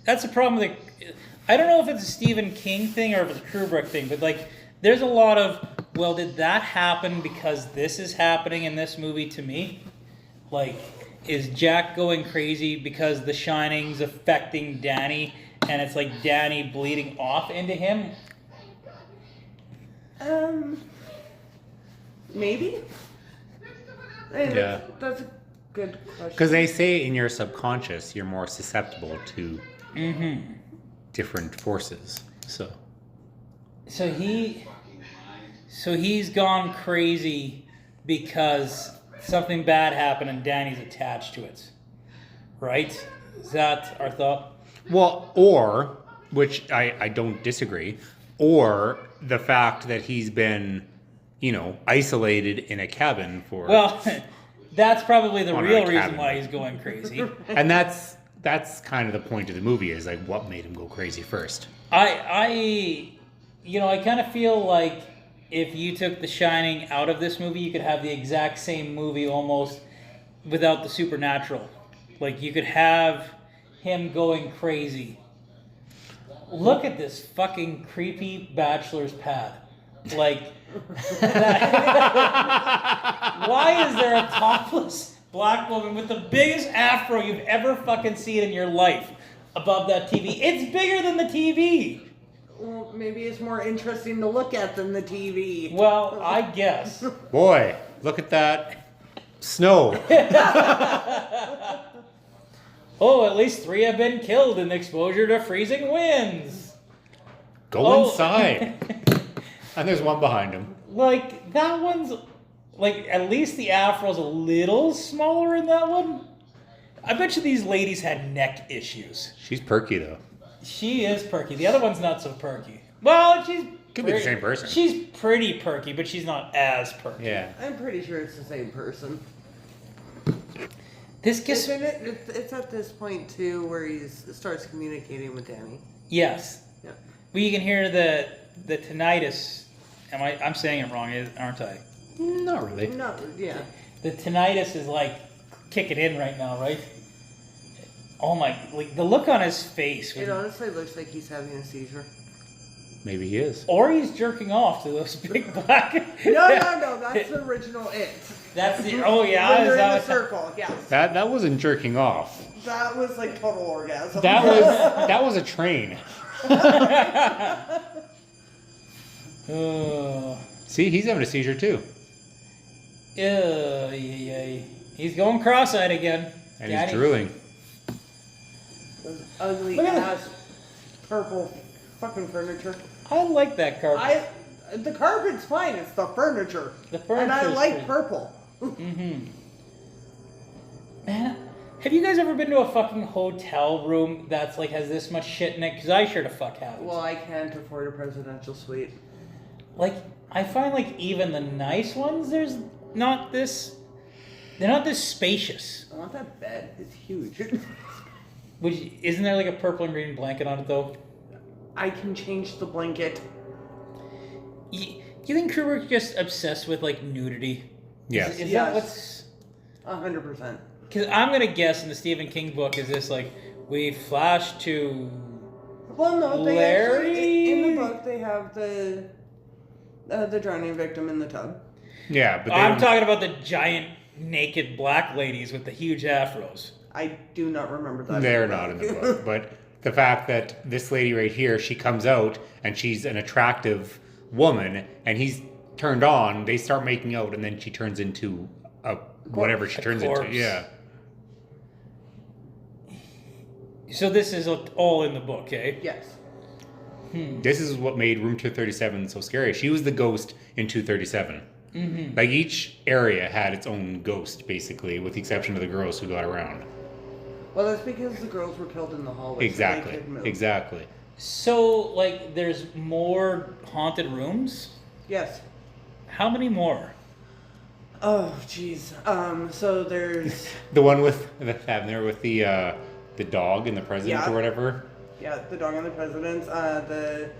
That's the problem with it. I don't know if it's a Stephen King thing or if it's a Kubrick thing, but like, there's a lot of, well, did that happen because this is happening in this movie to me? Like, is Jack going crazy because The Shining's affecting Danny, and it's like Danny bleeding off into him? Maybe. Hey, Yeah. That's a good question. Because they say in your subconscious, you're more susceptible to different forces. So So he's gone crazy because something bad happened and Danny's attached to it. Right? Is that our thought? well, or which I don't disagree, or the fact that he's been, isolated in a cabin for, Well, that's probably the Well, not real a reason cabin, why but- he's going crazy. and that's kind of the point of the movie is like what made him go crazy first. I I kind of feel like if you took The Shining out of this movie, you could have the exact same movie almost without the supernatural. Like, you could have him going crazy. Look at this fucking creepy bachelor's pad. Like, why is there a topless black woman with the biggest afro you've ever fucking seen in your life above that TV? It's bigger than the TV. Well, maybe it's more interesting to look at than the TV. Well, I guess. Boy, look at that snow. Oh, at least 3 have been killed in exposure to freezing winds. Go inside. And there's one behind him. Like, that one's... Like, at least the afro's a little smaller in that one. I bet you these ladies had neck issues. She's perky, though. She is perky. The other one's not so perky. Well, she's... Could be the same person. She's pretty perky, but she's not as perky. Yeah. I'm pretty sure it's the same person. This gets... Isn't it? It's at this point, too, where he starts communicating with Danny. Yes. Yeah. Well, you can hear the tinnitus. I'm saying it wrong, aren't I? Not really. No, yeah. The tinnitus is like kicking in right now, right? Oh my, like the look on his face. It honestly looks like he's having a seizure. Maybe he is. Or he's jerking off to those big black... No, that's the original It. That's the... Oh yeah. When they're in that the circle, yes. That wasn't jerking off. That was like total orgasm. That was a train. See, he's having a seizure too. He's going cross-eyed again. And he's drooling. Those ugly Look at ass purple fucking furniture. I like that carpet. The carpet's fine, it's the furniture. The furniture. And I like purple. Mm-hmm. Man, have you guys ever been to a fucking hotel room that's like has this much shit in it? Because I sure the fuck have. Well, I can't afford a presidential suite. Like, I find like even the nice ones, they're not this spacious. I want that bed. It's huge. Isn't there like a purple and green blanket on it though? I can change the blanket. You think Kubrick's just obsessed with like nudity? Yes. Is that what's... 100%. Because I'm going to guess in the Stephen King book is this like, we flash to... Well, no, they Larry? actually, in the book, they have the drowning victim in the tub. Yeah, but I'm talking about the giant naked black ladies with the huge afros. I do not remember that. They're not in the book, but the fact that this lady right here, she comes out and she's an attractive woman and he's turned on, they start making out and then she turns into whatever she turns into. Yeah. So this is all in the book, eh? Yes. This is what made Room 237 so scary. She was the ghost in 237. Mm-hmm. Like each area had its own ghost, basically, with the exception of the girls who got around. Well, that's because the girls were killed in the hallway. Exactly. So they could move. Exactly. So, like, there's more haunted rooms? Yes. How many more? Oh, jeez. So there's... The one with the dog and the president or whatever. Yeah, the dog and the presidents. The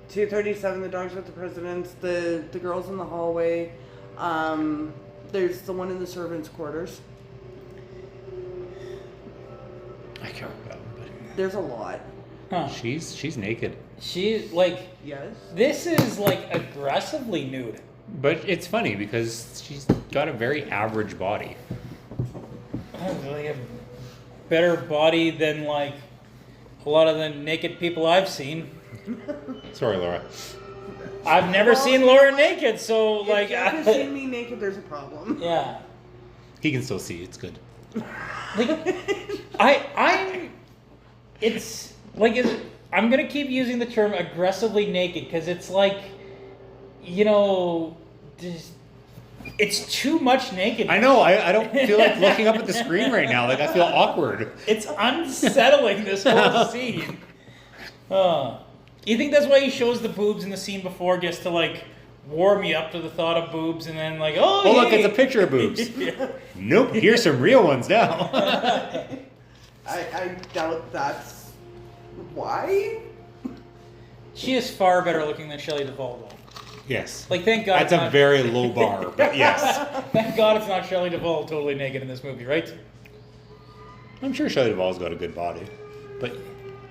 237, the dogs with the presidents. The girls in the hallway. There's the one in the servants' quarters. I can't remember. There's a lot. Huh. She's naked. She's like... Yes. This is like aggressively nude. But it's funny because she's got a very average body. Like a better body than like a lot of the naked people I've seen. Sorry, Laura. I've never seen Laura naked, so like... If you haven't seen me naked, there's a problem. Yeah. He can still see. It's good. Like, it's like, I'm gonna keep using the term aggressively naked because it's like, just, it's too much naked. I know. I don't feel like looking up at the screen right now. Like I feel awkward. It's unsettling, this whole scene. You think that's why he shows the boobs in the scene before, just to like warm me up to the thought of boobs, and then like, oh, look, it's a picture of boobs. Yeah. Nope, here's some real ones now. I doubt that's why. She is far better looking than Shelley Duvall, though. Yes. Like, thank God. That's a very low bar, but yes. Thank God it's not Shelley Duvall totally naked in this movie, right? I'm sure Shelley Duvall's got a good body, but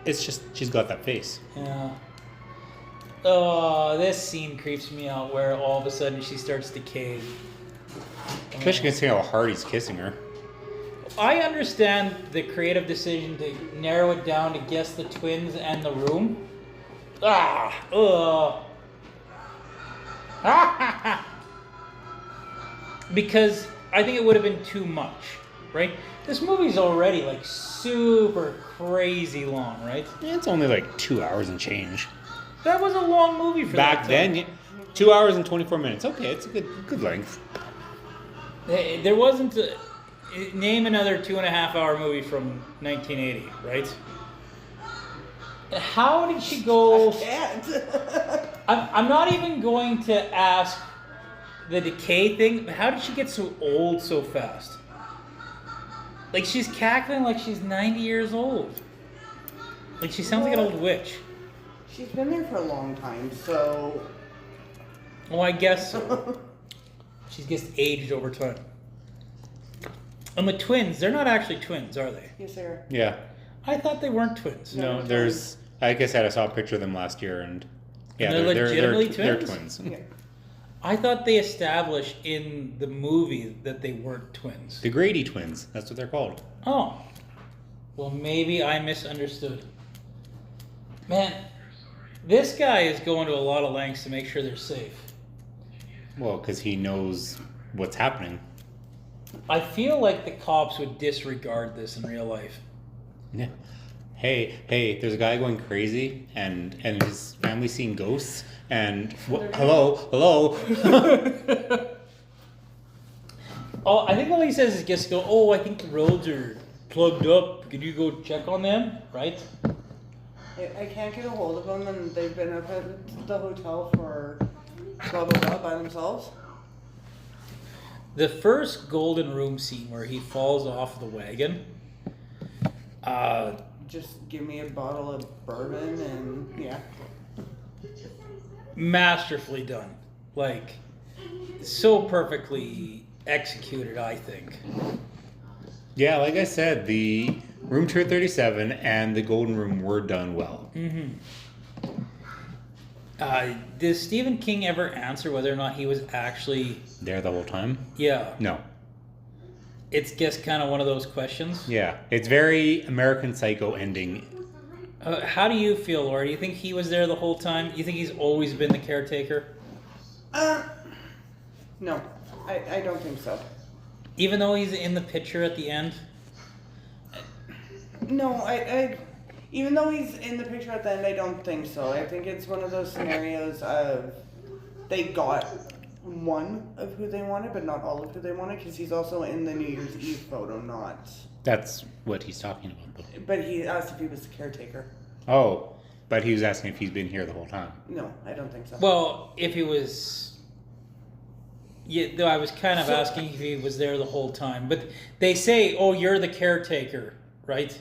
it's just she's got that face. Yeah. Oh, this scene creeps me out where all of a sudden she starts to cave. Especially considering how hard he's kissing her. I understand the creative decision to narrow it down to guess the twins and the room. Because I think it would have been too much, right? This movie's already like super crazy long, right? Yeah, it's only like 2 hours and change. That was a long movie for Back that then, time. 2 hours and 24 minutes. Okay, it's a good length. There wasn't name another 2.5 hour movie from 1980, right? How did she go? I can't. I'm not even going to ask the decay thing, but how did she get so old so fast? Like, she's cackling like she's 90 years old. Like, she sounds like an old witch. She's been there for a long time, so... Oh, I guess so. She's just aged over time. And the twins, they're not actually twins, are they? Yes, they are. Yeah. I thought they weren't twins. No, there's. Like I said, I saw a picture of them last year, and yeah, And they're legitimately they're twins? twins. Yeah. I thought they established in the movie that they weren't twins. The Grady twins. That's what they're called. Oh. Well, maybe I misunderstood. Man, this guy is going to a lot of lengths to make sure they're safe. Well, because he knows what's happening. I feel like the cops would disregard this in real life. Yeah. Hey, there's a guy going crazy, and his family's seeing ghosts, and hello. Oh, I think all he says is just go, oh, I think the roads are plugged up. Could you go check on them? Right? I can't get a hold of them, and they've been up at the hotel for blah, blah, blah by themselves. The first golden room scene where he falls off the wagon. Just give me a bottle of bourbon, and yeah. Masterfully done. Like, so perfectly executed, I think. Yeah, like I said, the Room 237 and the Golden Room were done well. Mm-hmm. Does Stephen King ever answer whether or not he was actually... There the whole time? Yeah. No. It's just kind of one of those questions. Yeah, it's very American Psycho ending. How do you feel, Laura? Do you think he was there the whole time? You think he's always been the caretaker? No, I don't think so. Even though he's in the picture at the end? No, I even though he's in the picture at the end, I don't think so. I think it's one of those scenarios of they got one of who they wanted, but not all of who they wanted, because he's also in the New Year's Eve photo, not... That's what he's talking about, though. But he asked if he was the caretaker. Oh, but he was asking if he's been here the whole time. No, I don't think so. Well, if he was... Yeah, though I was kind of asking if he was there the whole time. But they say, oh, you're the caretaker, right?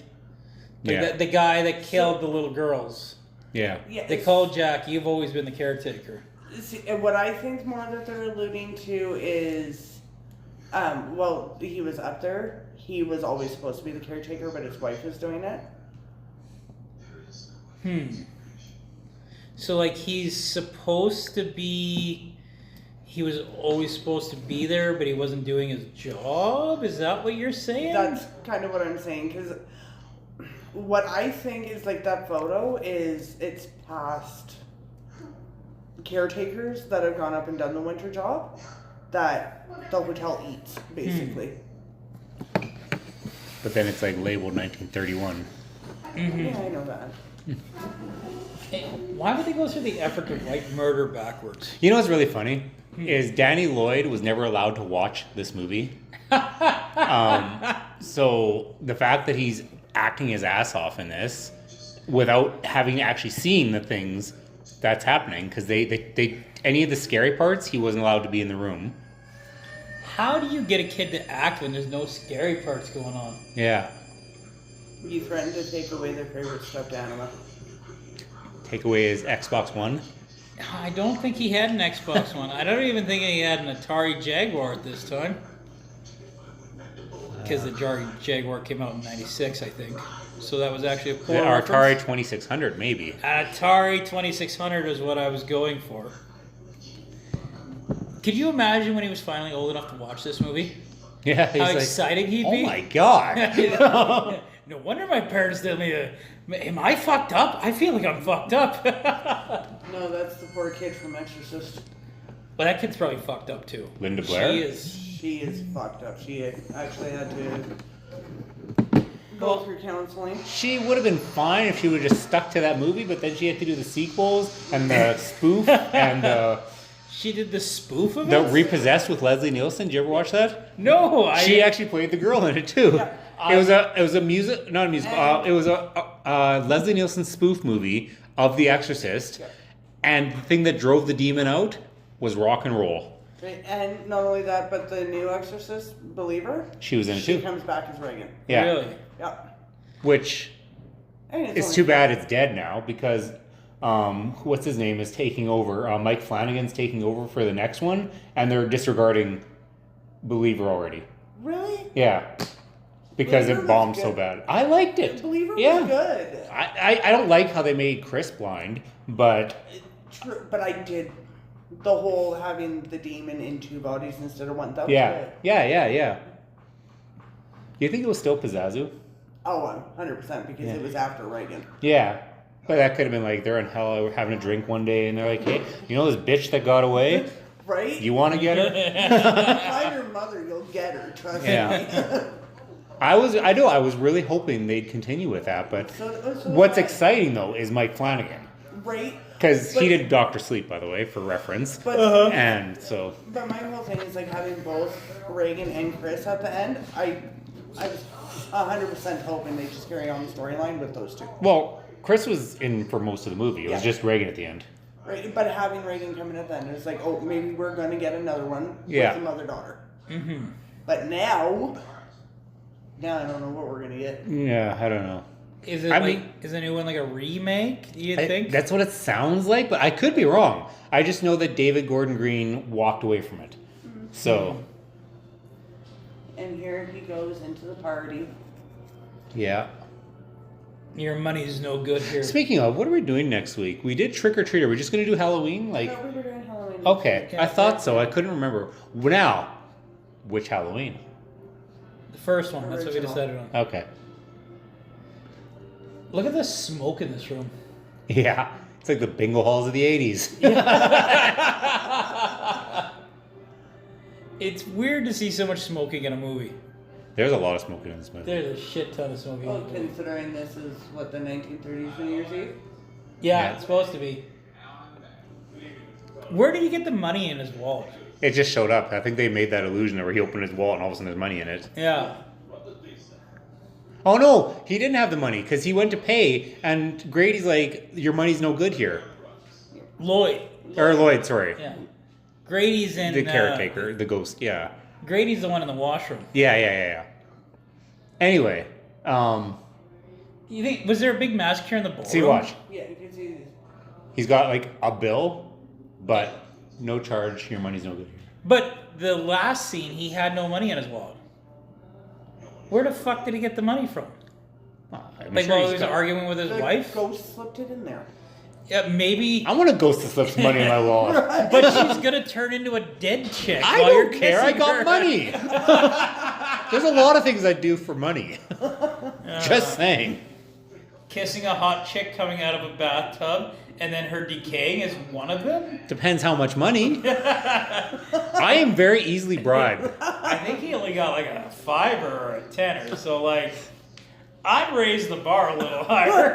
Like Yeah. the guy that killed the little girls. Yeah. Yeah, They called Jack, you've always been the caretaker. See, what I think more that they're alluding to is, well, he was up there. He was always supposed to be the caretaker, but his wife was doing it. So, like, he's supposed to be... He was always supposed to be there, but he wasn't doing his job? Is that what you're saying? That's kind of what I'm saying, because what I think is, like, that photo is, it's past caretakers that have gone up and done the winter job that the hotel eats, basically. But then it's like labeled 1931. Yeah, I know that. Why would they go through the effort to write murder backwards? You know what's really funny? Is Danny Lloyd was never allowed to watch this movie. So the fact that he's acting his ass off in this without having actually seen the things that's happening, because they any of the scary parts, he wasn't allowed to be in the room. How do you get a kid to act when there's no scary parts going on? Yeah. You threatened to take away their favorite stuffed animal. take away his Xbox One? I don't think he had an Xbox One. I don't even think he had an Atari Jaguar at this time. Because the Jaguar came out in 96, I think. So that was actually a poor The reference. Atari 2600, maybe. Atari 2600 is what I was going for. Could you imagine when he was finally old enough to watch this movie? Yeah, he's How like, exciting he'd oh be? my god. No wonder my parents did me. Am I fucked up? I feel like I'm fucked up. No, that's the poor kid from Exorcist. But that kid's probably fucked up too. Linda Blair? She is fucked up. She actually had to go through counseling. She would have been fine if she would have just stuck to that movie, but then she had to do the sequels and the spoof and She did the spoof of the it? Repossessed with Leslie Nielsen. Did you ever watch that? No, She actually played the girl in it too. Yeah. It was a music, not a musical. It was a Leslie Nielsen spoof movie of The Exorcist, and the thing that drove the demon out was rock and roll. And not only that, but the new Exorcist believer, She was in it she too. comes back as Reagan. Yeah, Really? Yeah. which I mean, it's only too bad it's dead now because what's his name is taking over. Mike Flanagan's taking over for the next one, and they're disregarding Believer already. Really? Yeah, because Believer it bombed was so good. bad. I liked it. Believer Yeah. was good. I don't like how they made Chris blind, but True, but I did the whole having the demon in two bodies instead of one. That was yeah, good. yeah. You think it was still Pizzazu? Oh, 100% because it was after Reagan. Yeah. But that could have been like they're in hell having a drink one day and they're like, hey, you know this bitch that got away? Right? You want to get her? Find her mother, you'll get her. Trust me. Yeah. I was really hoping they'd continue with that, but So what's exciting though is Mike Flanagan. Right? Because he But- did Dr. Sleep, by the way, for reference. But And so, But my whole thing is like having both Reagan and Chris at the end. I was 100% hoping they just carry on the storyline with those two. well, Chris was in for most of the movie. It was Yeah. just Reagan at the end. Right? But having Reagan come in at the end, it's like, oh, maybe we're going to get another one Yeah. with the mother-daughter. Mm-hmm. But now I don't know what we're going to get. Yeah, I don't know. Is it I like mean- is the new one like a remake? Do you think? That's what it sounds like, but I could be wrong. I just know that David Gordon Green walked away from it. So, And here he goes into the party. yeah. Your money's no good here. Speaking of, what are we doing next week? We did Trick or Treat. Are we just going to do Halloween? No, we were doing Halloween. Okay, I thought so. I couldn't remember. Now, which Halloween? The first one. That's what we Original. decided on. Okay. Look at the smoke in this room. Yeah, it's like the bingo halls of the 80s. It's weird to see so much smoking in a movie. There's a lot of smoking in this movie. There's a shit ton of smoking. Well, in the movie. considering this is, what, the 1930s New Year's Eve? Yeah, Yeah. it's supposed to be. Where did he get the money in his wallet? It just showed up. I think they made that illusion where he opened his wallet and all of a sudden there's money in it. Yeah. Oh no, he didn't have the money because he went to pay and Grady's like, your money's no good here. Lloyd. Or Lloyd, sorry. Yeah. Grady's in The caretaker, the ghost, yeah. Grady's the one in the washroom. Yeah. Anyway, You think was there a big massacre in the ballroom? see, watch. Yeah, you can see. He's got like a bill, but no charge. Your money's no good here. But the last scene, he had no money in his wallet. Where the fuck did he get the money from? I'm Like sure while he's he was got- arguing with his The wife? ghost slipped it in there. Yeah, maybe. I want a ghost to slip some money in my wallet. But she's gonna turn into a dead chick. I while you're don't care. I kissing got her. money. There's a lot of things I do for money. Just saying. Kissing a hot chick coming out of a bathtub and then her decaying is one of them? Depends how much money. I am very easily bribed. I think he only got like a 5 or a 10, so like I'd raise the bar a little higher.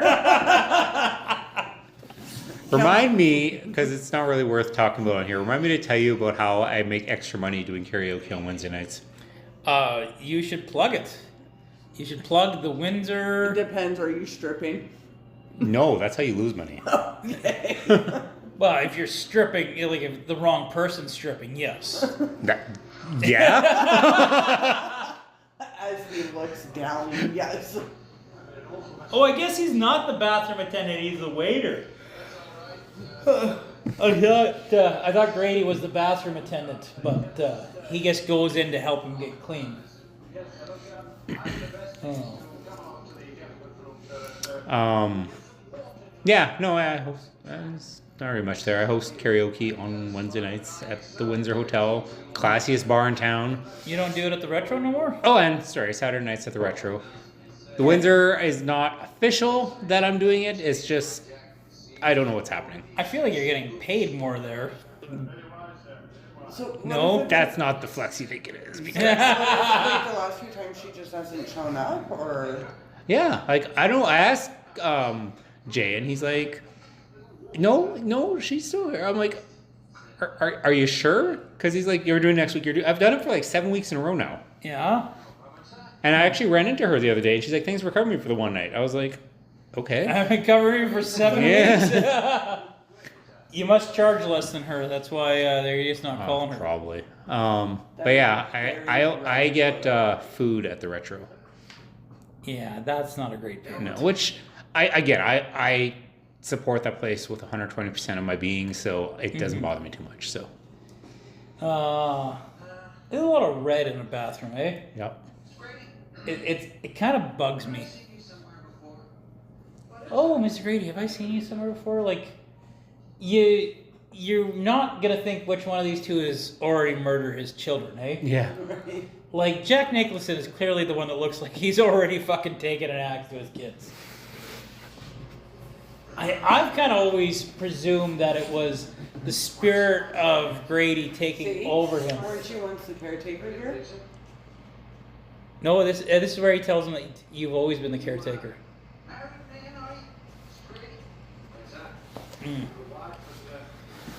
Remind me, because it's not really worth talking about on here, remind me to tell you about how I make extra money doing karaoke on Wednesday nights. You should plug it. You should plug the It Er. Windsor. depends. Are you stripping? No, that's how you lose money. Okay. Well, if you're stripping, like if the wrong person's stripping, yes. Yeah? As he looks down, yes. Oh, I guess he's not the bathroom attendant, he's the waiter. I thought Grady was the bathroom attendant, but he just goes in to help him get clean. Oh. Yeah, no, I host. It's not very much there. I host karaoke on Wednesday nights at the Windsor Hotel, classiest bar in town. You don't do it at the Retro no more? Oh, and sorry, Saturday nights at the Retro. The Windsor is not official that I'm doing it. It's just I don't know what's happening. I feel like you're getting paid more there. So No, That's not the flex you think it is. Because like the last few times she just hasn't shown up, or yeah, like I don't. I asked Jay, and he's like, "No, she's still here." I'm like, "Are you sure?" Because he's like, "You're doing next week. I've done it for like 7 weeks in a row now." Yeah. And I actually ran into her the other day, and she's like, "Thanks for covering me for the one night." I was like, "Okay." I've been covering you for 7 weeks. You must charge less than her. That's why they're just not calling her. Probably. But yeah, I get food at the Retro. Yeah, that's not a great payment. No, which I support that place with 120% of my being, so it doesn't bother me too much. So. There's a lot of red in the bathroom, eh? Yep. It kind of bugs me. Oh, Mr. Grady, have I seen you somewhere before? Like, you're not gonna think which one of these two has already murdered his children, eh? Yeah. Like, Jack Nicholson is clearly the one that looks like he's already fucking taken an axe to his kids. I've kind of always presumed that it was the spirit of Grady taking over him. Weren't you once the caretaker here? No, this is where he tells him that you've always been the caretaker. Mm.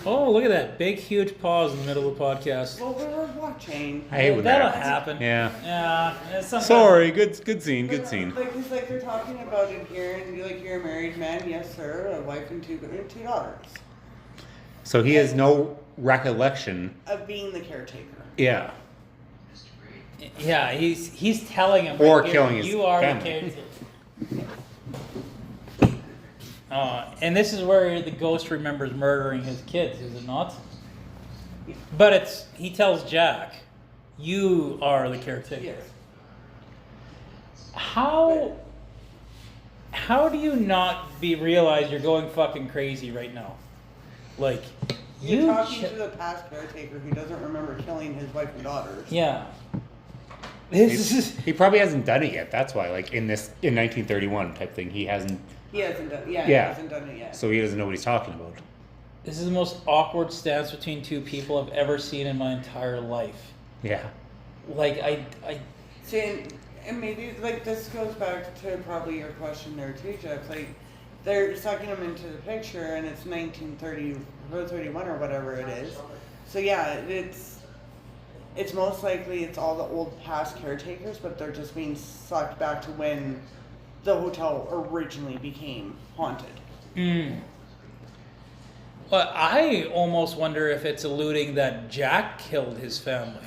Oh, look at that. Big, huge pause in the middle of the podcast. Well, we were watching. I hate when That'll that happens. happen. Yeah. Yeah. Sorry. Good scene. Good scene. Like, it's like they're talking about it here, and you're a married man, yes, sir, a wife and two daughters. So he has no recollection Of being the caretaker. Yeah. Yeah, he's telling him. Or right here, killing his you are family. the caretaker. And this is where the ghost remembers murdering his kids, is it not? But he tells Jack, you are the caretaker. Yes. How do you not realize you're going fucking crazy right now? Like, You're talking to the past caretaker who doesn't remember killing his wife and daughters. Yeah. This is... He probably hasn't done it yet. That's why, like in 1931 type thing, he hasn't. He hasn't done. Yeah, Yeah. he hasn't done it yet. So he doesn't know what he's talking about. This is the most awkward stance between two people I've ever seen in my entire life. Yeah. Like, I See, and maybe like this goes back to probably your question there too, Jeff. Like, they're sucking him into the picture, and it's 1930 or 31 or whatever it is. So yeah, it's most likely it's all the old past caretakers, but they're just being sucked back to when the hotel originally became haunted. But I almost wonder if it's alluding that Jack killed his family.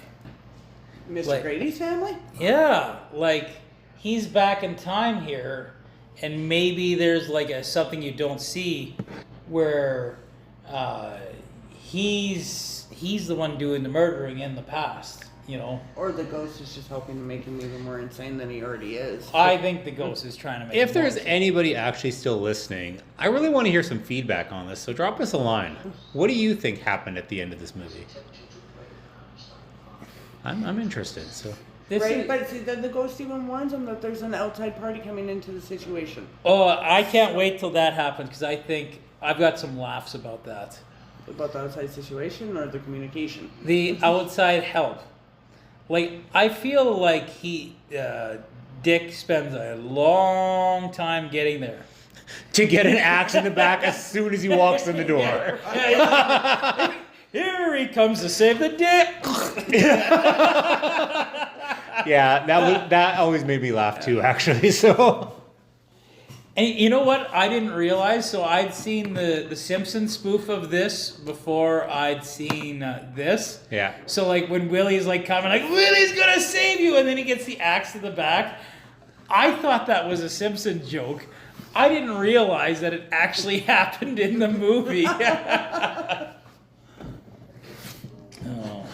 Mr. Like- Grady's family? Yeah, like he's back in time here, and maybe there's like something you don't see, where he's the one doing the murdering in the past. You know, Or the ghost is just hoping to make him even more insane than he already is. I think the ghost is trying to make. If him more there's insane. anybody actually still listening, I really want to hear some feedback on this. So drop us a line. What do you think happened at the end of this movie? I'm interested. So This Right, is- but see, then the ghost even warns him that there's an outside party coming into the situation. Oh, I can't wait till that happens because I think I've got some laughs about that. About the outside situation or the communication? The outside help. Like, I feel like Dick spends a long time getting there. to get an axe in the back as soon as he walks in the door. Here he comes to save the Dick. Yeah, that always made me laugh too, actually. So. And you know what? I didn't realize. So I'd seen the Simpsons spoof of this before I'd seen this. Yeah. So like when Willie's like coming, like Willie's gonna save you, and then he gets the axe to the back. I thought that was a Simpson joke, I didn't realize that it actually happened in the movie. Oh.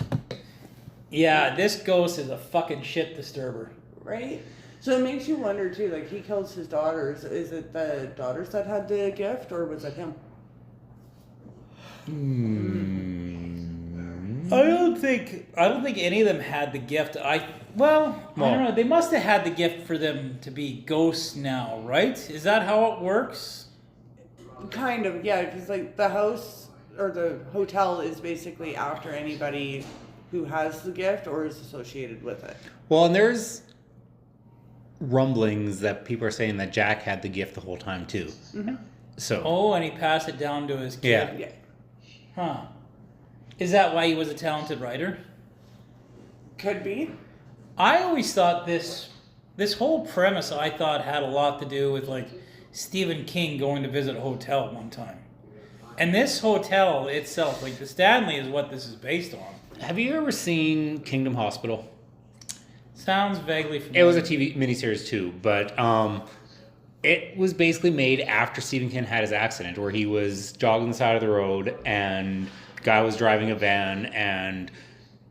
Yeah, this ghost is a fucking shit disturber. Right? So it makes you wonder too, like he kills his daughters. Is it the daughters that had the gift or was it him? I don't think any of them had the gift. I don't know. They must have had the gift for them to be ghosts now, right? Is that how it works? Kind of, yeah, because like the house or the hotel is basically after anybody who has the gift or is associated with it. Well, and there's rumblings that people are saying that Jack had the gift the whole time too. Mm-hmm. So. Oh, and he passed it down to his kid. Yeah. Huh. Is that why he was a talented writer? Could be. I always thought this whole premise I thought had a lot to do with like Stephen King going to visit a hotel one time. And this hotel itself, like the Stanley is what this is based on. Have you ever seen Kingdom Hospital? Sounds vaguely familiar. It was a TV miniseries too, but it was basically made after Stephen King had his accident where he was jogging the side of the road and the guy was driving a van and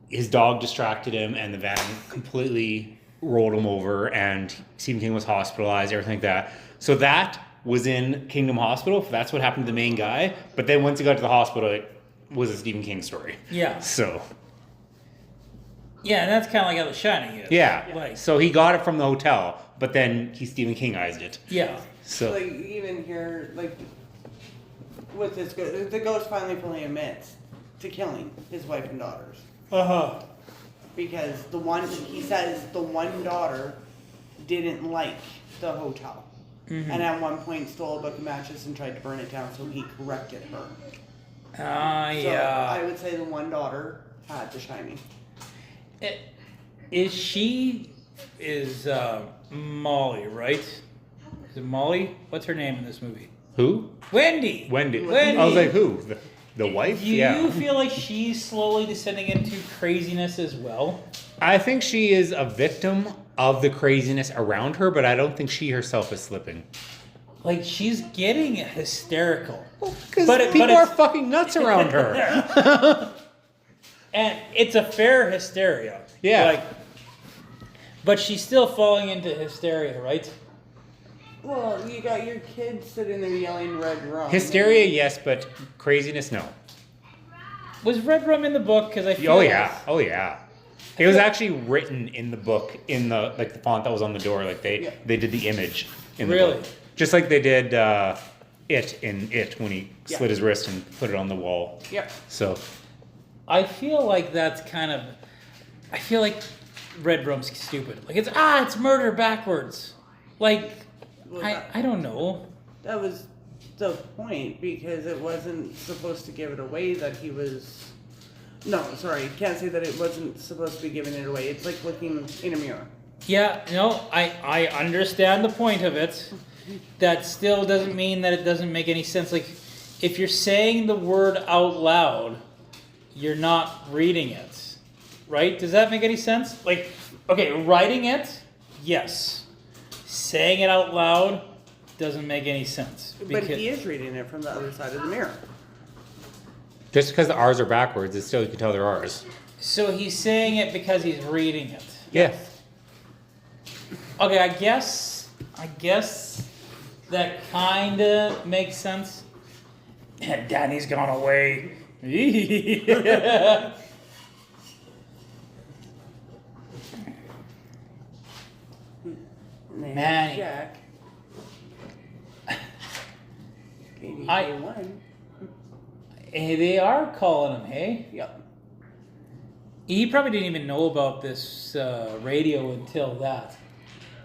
his dog distracted him and the van completely rolled him over and Stephen King was hospitalized, everything like that. So that was in Kingdom Hospital. That's what happened to the main guy. But then once he got to the hospital, it was a Stephen King story. Yeah. So. Yeah, and that's kind of like how The Shining is. Yeah. Like, so he got it from the hotel, but then he Stephen Kingized it. yeah. So. Like even here, like with this ghost, the ghost finally fully admits to killing his wife and daughters. Uh-huh. Because he says the one daughter didn't like the hotel. Mm-hmm. And at one point stole a book of matches and tried to burn it down, so he corrected her. Ah, So yeah. I would say the one daughter had The Shining. Is Molly, right? Is it Molly? What's her name in this movie? Who? Wendy. Wendy. Wendy. I was like, who? The wife? Do you feel like she's slowly descending into craziness as well? I think she is a victim of the craziness around her, but I don't think she herself is slipping. Like, she's getting hysterical. Because people are fucking nuts around her. And it's a fair hysteria. Yeah. Like, but she's still falling into hysteria, right? Well, you got your kids sitting there yelling red rum. Hysteria, yes, but craziness, no. Was Red Rum in the book? Because I feel Oh yeah. It was actually written in the book in the the font that was on the door. Like they did the image in the book. Just like they did It when he slit his wrist and put it on the wall. Yep. So I feel like that's kind of. I feel like Red Rum's stupid. Like it's murder backwards. Like I don't know. That was the point because it wasn't supposed to give it away that he was. No, sorry, can't say that it wasn't supposed to be giving it away. It's like looking in a mirror. Yeah, no, I understand the point of it. That still doesn't mean that it doesn't make any sense. Like, if you're saying the word out loud, you're not reading it. Right? Does that make any sense? Like, okay, writing it, yes. Saying it out loud doesn't make any sense. But he is reading it from the other side of the mirror. just because the R's are backwards, it's still you can tell they're R's. So he's saying it because he's reading it. Yeah. Okay, I guess that kind of makes sense. And Danny's gone away. Manny. Jack. Hey, they are calling him, hey? Yep. He probably didn't even know about this radio until that.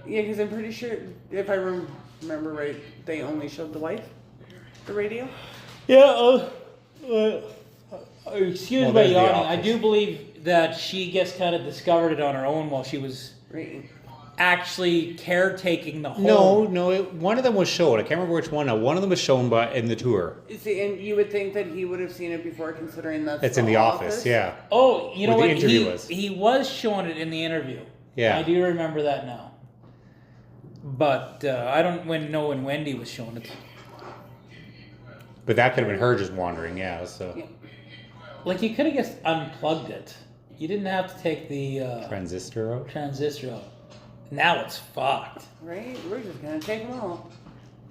Yeah, because I'm pretty sure, if I remember right, they only showed the wife the radio. Yeah, excuse my there's The yawning. I Office. do believe that she just kind of discovered it on her own while she was Right. actually caretaking the home. No, one of them was shown. I can't remember which one now. One of them was shown in the tour. See, and you would think that he would have seen it before, considering that's It's in the office, yeah. Oh, you know Where what? the interview was. He was showing it in the interview. Yeah. I do remember that now. But I don't know when Wendy was showing it. But that could have been her just wandering, yeah, so. Yeah. Like, you could have just unplugged it. You didn't have to take the Transistor out? transistor out. Now it's fucked. Right? We're just gonna take them all.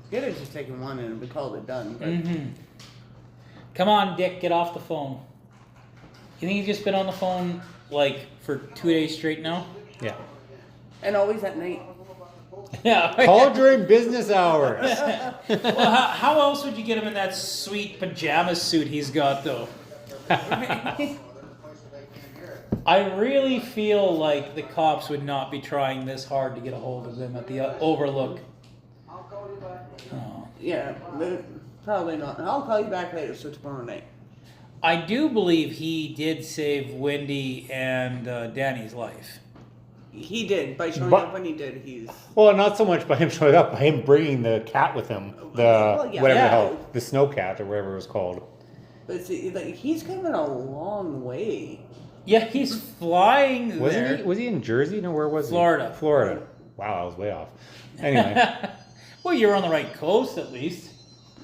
Could have just taken one and we called it done. But Come on, Dick, get off the phone. You think you've just been on the phone, like, for 2 days straight now? Yeah. And always at night. Yeah. Call during business hours. Well, how else would you get him in that sweet pajama suit he's got, though? I really feel like the cops would not be trying this hard to get a hold of him at the Overlook. Oh. Yeah, but probably not. I'll call you back later, so tomorrow night. I do believe he did save Wendy and Danny's life. He did. By showing But- up when he did, he's... Well, not so much by him showing up, by him bringing the cat with him. The, Well, yeah. whatever the Yeah. hell, the snow cat or whatever it was called. But see, like, he's coming a long way. Yeah, he's flying there. Was he in Jersey? No, where was Florida. he? Florida. Wow, I was way off. Anyway, Well, you're on the right coast, at least.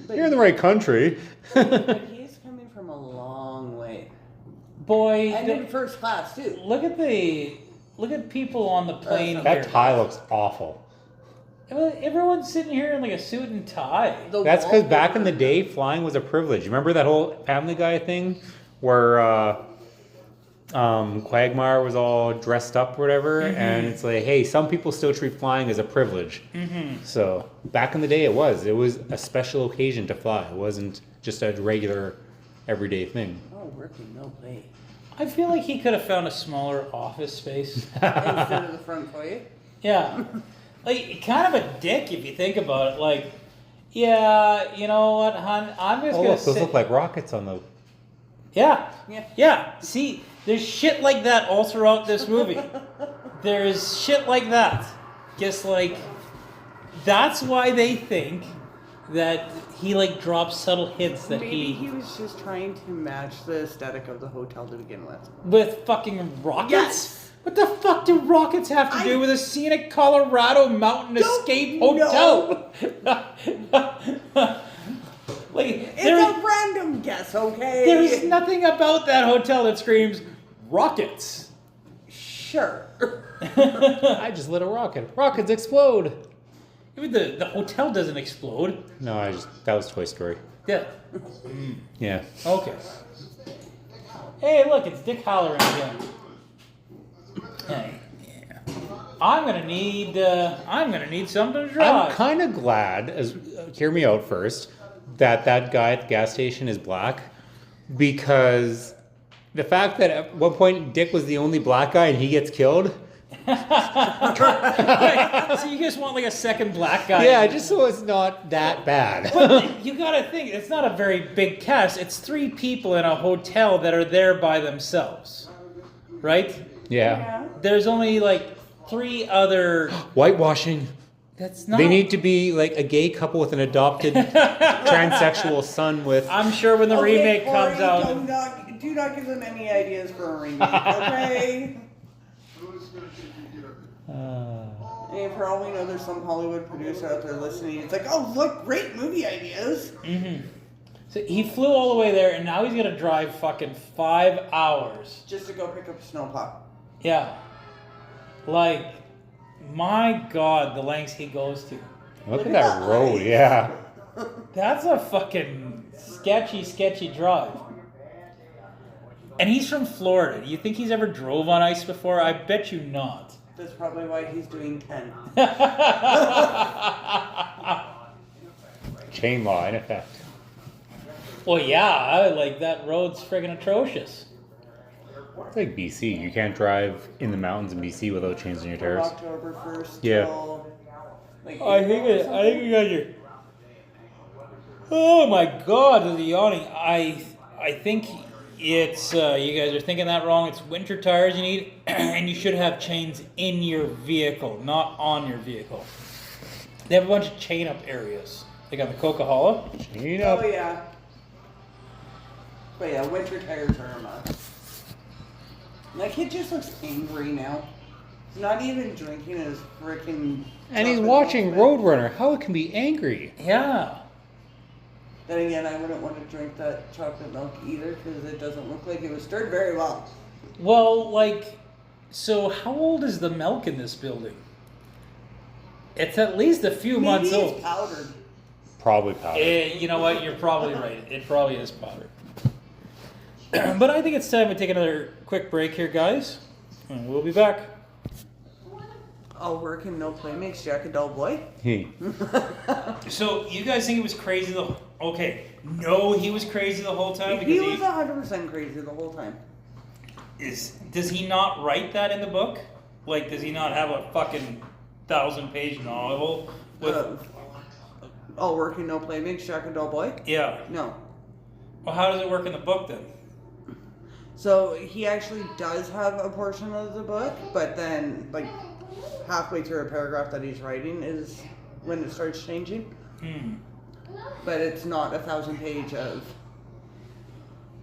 But, you're in the right country. but he's coming from a long way. Boy, And in first class, too. look at people on the plane here. That tie looks awful. Well, everyone's sitting here in like a suit and tie. The That's because back in wallpaper- the day, flying was a privilege. Remember that whole Family Guy thing where Quagmire was all dressed up or whatever, and it's like, hey, some people still treat flying as a privilege. So back in the day, it was a special occasion to fly. It wasn't just a regular, everyday thing. Oh, working, no way. I feel like he could have found a smaller office space. Instead of the front foyer. Yeah. Like, kind of a dick if you think about it. Like, yeah, you know what, hon? I'm just Oh, gonna look, those sit. look like rockets on the. Yeah. Yeah. Yeah. See, there's shit like that all throughout this movie. There's shit like that. Just like, that's why they think that he like drops subtle hints that Maybe he was just trying to match the aesthetic of the hotel to begin with. with fucking rockets. Yes. What the fuck do rockets have to do with a scenic Colorado mountain Don't escape know. hotel? Like, It's a random guess, okay? there's nothing about that hotel that screams rockets. Sure. I just lit a rocket. Rockets explode. Even the hotel doesn't explode. No, that was Toy Story. Yeah. Yeah. Okay. Hey, look, it's Dick hollering again. Hey, yeah. I'm gonna need something to drive. I'm kind of glad, hear me out first, that guy at the gas station is black, because the fact that at one point Dick was the only black guy and he gets killed. Right. So you just want like a second black guy? Yeah, just so it's not that bad. But you gotta think, it's not a very big cast. It's 3 people in a hotel that are there by themselves, right? Yeah. There's only like 3 other. Whitewashing. That's not. They need to be like a gay couple with an adopted transsexual son with. I'm sure when the Okay, remake Corey, comes out. do not give them any ideas for a remake, okay? And for all we know, there's some Hollywood producer out there listening. It's like, oh, look, great movie ideas. So he flew all the way there, and now he's gonna drive fucking 5 hours. Just to go pick up a snowplow. Yeah. Like, my God, the lengths he goes to. Look at that road, yeah. That's a fucking sketchy drive. And he's from Florida. Do you think he's ever drove on ice before? I bet you not. That's probably why he's doing 10. Chain law in effect. Well, yeah, like that road's friggin' atrocious. It's like BC. You can't drive in the mountains in BC without chains on your From tires. October 1st Yeah. till... Like I think you got your. Oh my God, the yawning. I think it's you guys are thinking that wrong. It's winter tires you need, and you should have chains in your vehicle, not on your vehicle. They have a bunch of chain up areas. They got the Coca-Cola. Chain up. Oh, yeah. But yeah, winter tires are a must. Like, it just looks angry now. Not even drinking his freaking. And he's chocolate watching milk. Roadrunner. How it can be angry? Yeah. Then again, I wouldn't want to drink that chocolate milk either because it doesn't look like it was stirred very well. Well, like, so how old is the milk in this building? It's at least a few months Maybe old. it's powdered. Probably powder. You know what? You're probably right. It probably is powder. But I think it's time we take another quick break here, guys. And we'll be back. All work and no play makes Jack a dull boy. So you guys think he was crazy okay. No, he was crazy the whole time He because was 100% crazy the whole time. does he not write that in the book? Like, does he not have a fucking 1,000-page novel with? All work and no play makes Jack a dull boy? Yeah. No. Well, how does it work in the book then? So he actually does have a portion of the book, but then like halfway through a paragraph that he's writing is when it starts changing. But it's not 1,000-page of.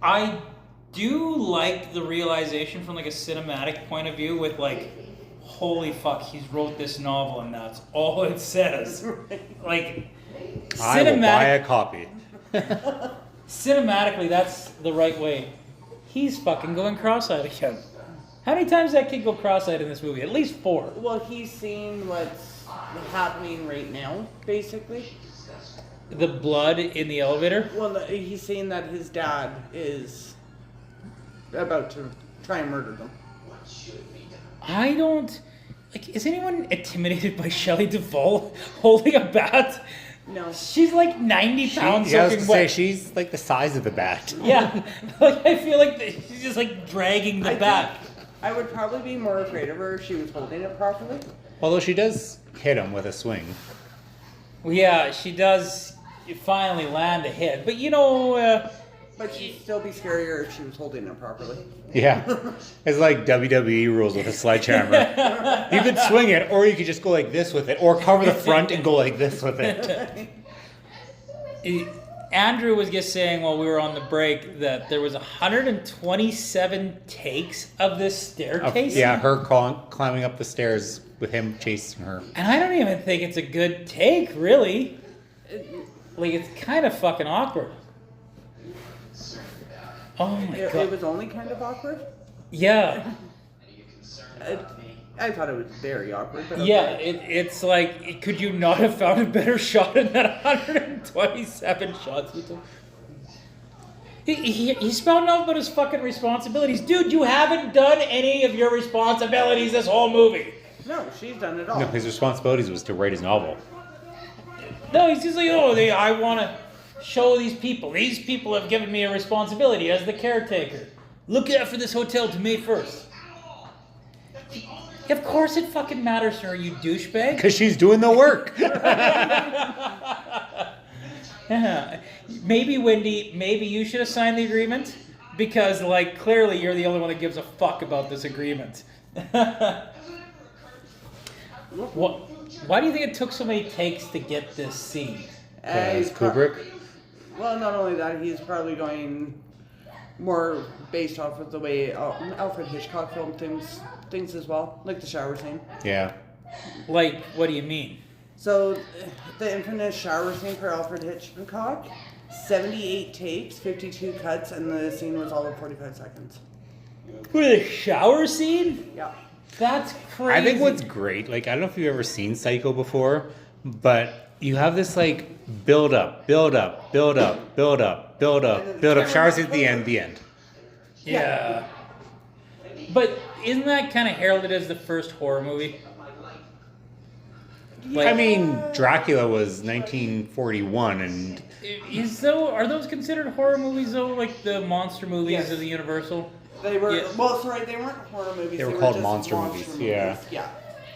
I do like the realization from like a cinematic point of view with like, holy fuck, he's wrote this novel and that's all it says. Like, I will buy a copy. cinematically, that's the right way. He's fucking going cross-eyed again. How many times did that kid go cross-eyed in this movie? At least 4. Well, he's seeing what's happening right now, basically. The blood in the elevator? Well, he's seeing that his dad is about to try and murder them. I don't... Like, is anyone intimidated by Shelley Duvall holding a bat? No. She's like 90 pounds Yeah, I was soaking gonna say wet. she's like the size of the bat. Yeah, like I feel like she's just like dragging the bat. I would probably be more afraid of her if she was holding it properly. Although she does hit him with a swing. Well, yeah, she does finally land a hit. But you know... But she'd still be scarier if she was holding it properly. Yeah. It's like WWE rules with a sledgehammer. You could swing it, or you could just go like this with it, or cover the front and go like this with it. Andrew was just saying while we were on the break that there was 127 takes of this staircase. Yeah, her climbing up the stairs with him chasing her. And I don't even think it's a good take, really. Like, it's kind of fucking awkward. Oh my god. It was only kind of awkward. Yeah. I thought it was very awkward. But Yeah, okay. it's like, could you not have found a better shot in that 127 shots we took? He's spouting out about his fucking responsibilities. Dude, you haven't done any of your responsibilities this whole movie. No, she's done it all. No, his responsibilities was to write his novel. No, he's just like, I want to show these people. These people have given me a responsibility as the caretaker. Look out for this hotel to May 1st. Of course it fucking matters to her, you douchebag. Because she's doing the work. Yeah. Maybe, Wendy, maybe you should have signed the agreement. Because, like, clearly you're the only one that gives a fuck about this agreement. Why do you think it took so many takes to get this scene? Because Kubrick. Well, not only that, he's probably going more based off of the way Alfred Hitchcock filmed things as well, like the shower scene. Yeah. Like, what do you mean? So, the infamous shower scene for Alfred Hitchcock, 78 takes, 52 cuts, and the scene was all of 45 seconds. For the shower scene? Yeah. That's crazy. I think what's great, like, I don't know if you've ever seen Psycho before, but you have this, like, build up, shower scene at the end. Yeah. But isn't that kind of heralded as the first horror movie? Like, I mean, Dracula was 1941, and are those considered horror movies though? Like the monster movies Yes. of the Universal? They were, Yeah. well, sorry, they weren't horror movies. They were were called just monster movies, yeah. Yeah.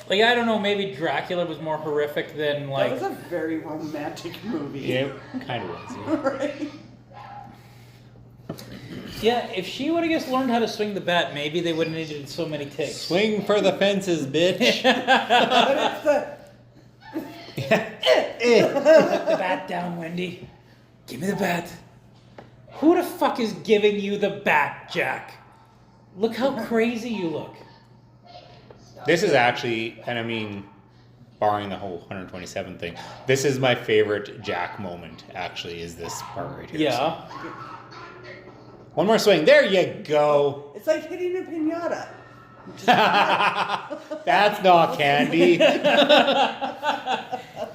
Like, I don't know, maybe Dracula was more horrific than like... That was a very romantic movie. yeah, it kind of was. Yeah. Right? Yeah, if she would have just learned how to swing the bat, maybe they wouldn't have needed so many takes. Swing for the fences, bitch. But it's the... Put the bat down, Wendy. Give me the bat. Who the fuck is giving you the bat, Jack? Look how crazy you look. This is actually, and I mean, barring the whole 127 thing, this is my favorite Jack moment, actually, is this part right here. Yeah. So. One more swing. There you go. It's like hitting a pinata. That's not candy.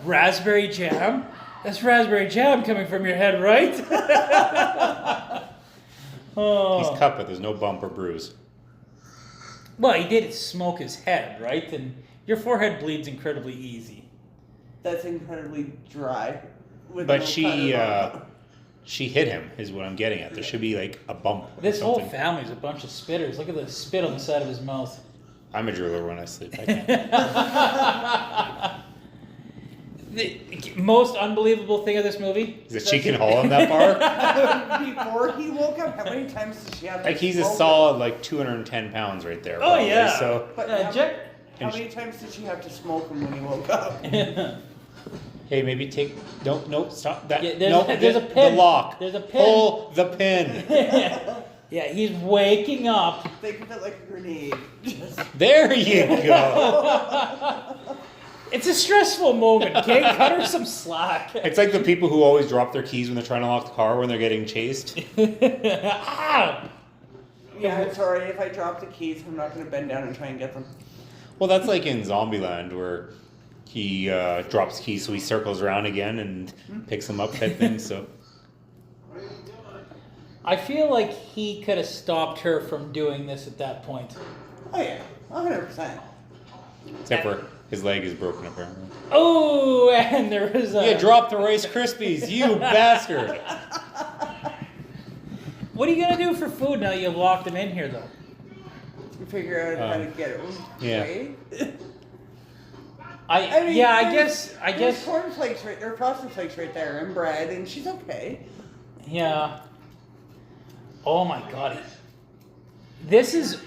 Raspberry jam? That's raspberry jam coming from your head, right? Oh. He's cut, but there's no bump or bruise. Well, he did smoke his head, right? And your forehead bleeds incredibly easy. That's incredibly dry. With But no she hit him, is what I'm getting at. There should be like a bump. Or This whole something. family's a bunch of spitters. Look at the spit on the side of his mouth. I'm a drooler when I sleep. I can't. The most unbelievable thing of this movie? Is that she can haul him that far? Before he woke up, how many times did she have to Like he's a smoke solid like 210 pounds right there. Oh, probably, yeah. So But how many times did she have to smoke him when he woke up? hey, maybe no, stop that. Yeah, there's- no, there's a the pin. lock. There's a pin. Pull the pin. Yeah, he's waking up. Think of it like a grenade. There you go. It's a stressful moment, okay? Cut her some slack. It's like the people who always drop their keys when they're trying to lock the car when they're getting chased. Ah! Yeah, it's alright. If I drop the keys, I'm not going to bend down and try and get them. Well, that's like in Zombieland where he drops keys, so he circles around again and picks them up type thing. So I feel like he could have stopped her from doing this at that point. Oh, yeah. 100%. except for his leg is broken apparently. Oh, and there is a... You dropped the Rice Krispies, you bastard! What are you going to do for food now you've locked him in here, though? Figure out how to get it yeah. right. I mean, guess... There's cornflakes right there, frosted flakes right there, and bread, and she's okay. Yeah. Oh my god. This is...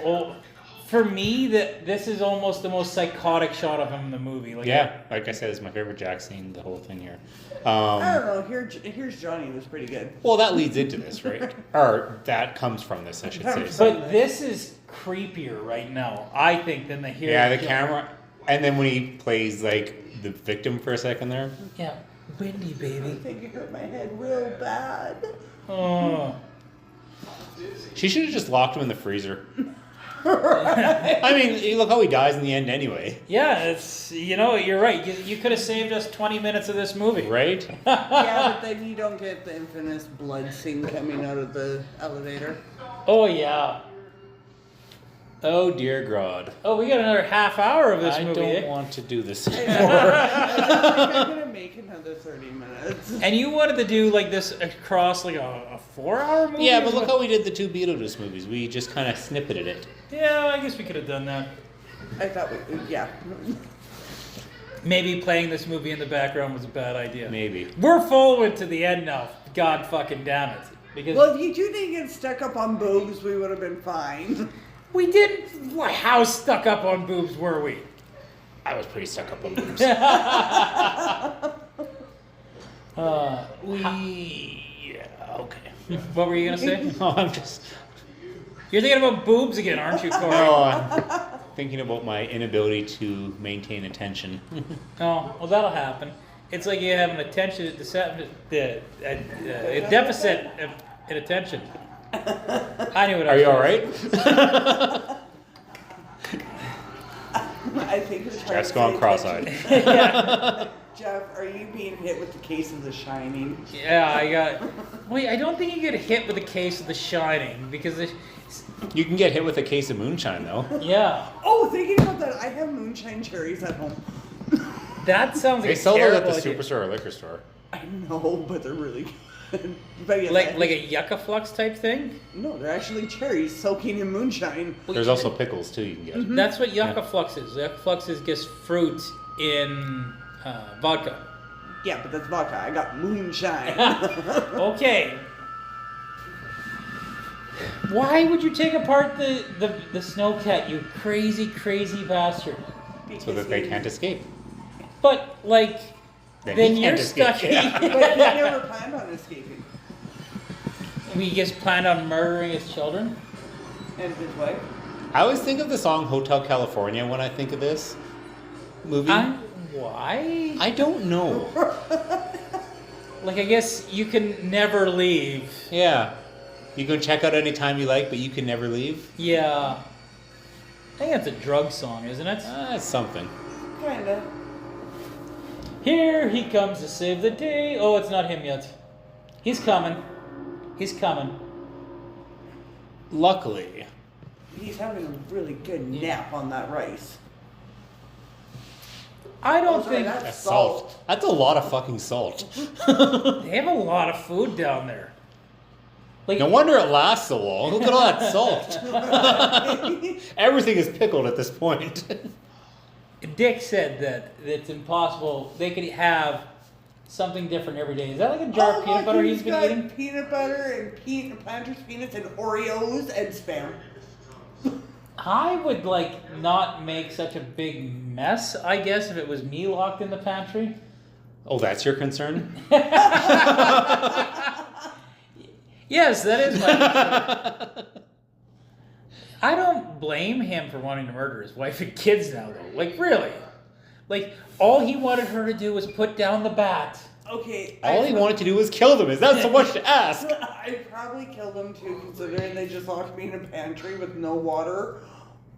For me, this is almost the most psychotic shot of him in the movie. Like, Yeah, like I said, it's my favorite Jack scene, the whole thing here. I don't know, here's Johnny was pretty good. Well, that leads into this, right? Or that comes from this, I should say. But this is creepier right now, I think, than the here. Yeah, the camera, and then when he plays like the victim for a second there. Yeah, windy, I baby. think it hurt my head real bad. Oh. She should have just locked him in the freezer. I mean, look how he dies in the end anyway. Yeah, it's, you're right. You could have saved us 20 minutes of this movie. Right? Yeah, but then you don't get the infamous blood scene coming out of the elevator. Oh, yeah. Oh, dear God. Oh, we got another half hour of this I movie. don't want to do this I anymore. I'm going to make another 30 minutes. And you wanted to do like this across like a 4-hour movie? Yeah, but look how we did the two Beetlejuice movies. We just kind of snippeted it. Yeah, I guess we could have done that. I thought yeah. Maybe playing this movie in the background was a bad idea. Maybe. We're following to the end now. God fucking damn it. Because Well, if you two didn't get stuck up on boobs, we would have been fine. we didn't. How stuck up on boobs were we? I was pretty stuck up on boobs. Yeah, okay. What were you gonna say? No, I'm just... You're thinking about boobs again, aren't you, Corey? No, I'm thinking about my inability to maintain attention. Oh, well, that'll happen. It's like you have an attention deficit in attention. I knew what I Are was you all saying. right? I think you're trying Jeff's to gone say cross-eyed. Yeah. Jeff, are you being hit with the case of The Shining? Yeah, I got. Wait, I don't think you get hit with a case of The Shining because You can get hit with a case of moonshine, though. yeah, Oh, thinking about that, I have moonshine cherries at home. that sounds like They sell a those at terrible the idea. Superstore or liquor store. I know, but they're really good. But yes, Like a yucca flux type thing. No, they're actually cherries soaking in moonshine. There's also pickles, too, you can get. That's what yucca flux is. Yucca flux is just fruit in vodka. Yeah, but that's vodka. I got moonshine. Okay. Why would you take apart the snowcat, you crazy, crazy bastard? So that they can't escape. But, like, then he you're can't escape, stuck. yeah. But he never planned on escaping. We just planned on murdering his children? And his wife. I always think of the song Hotel California when I think of this movie. Why? I don't know. Like, I guess you can never leave. Yeah. You can check out any time you like, but you can never leave. Yeah. I think that's a drug song, isn't it? It's something. Kinda. Here he comes to save the day. Oh, it's not him yet. He's coming. He's coming. Luckily. He's having a really good nap on that rice. I don't Also, think that's Salt. That's a lot of fucking salt. they have a lot of food down there. Like, No wonder it lasts so long. Look at all that salt. Everything is pickled at this point. Dick said that it's impossible. They could have something different every day. Is that like a jar of peanut butter he's been got eating? Peanut butter and Planters peanuts and Oreos and Spam. I would not make such a big mess, I guess, if it was me locked in the pantry. Oh, that's your concern? Yes, that is my concern. I don't blame him for wanting to murder his wife and kids now, though. Really. All he wanted her to do was put down the bat. Okay. All he wanted to do was kill them. Is that so much to ask? I'd probably kill them too, considering they just locked me in a pantry with no water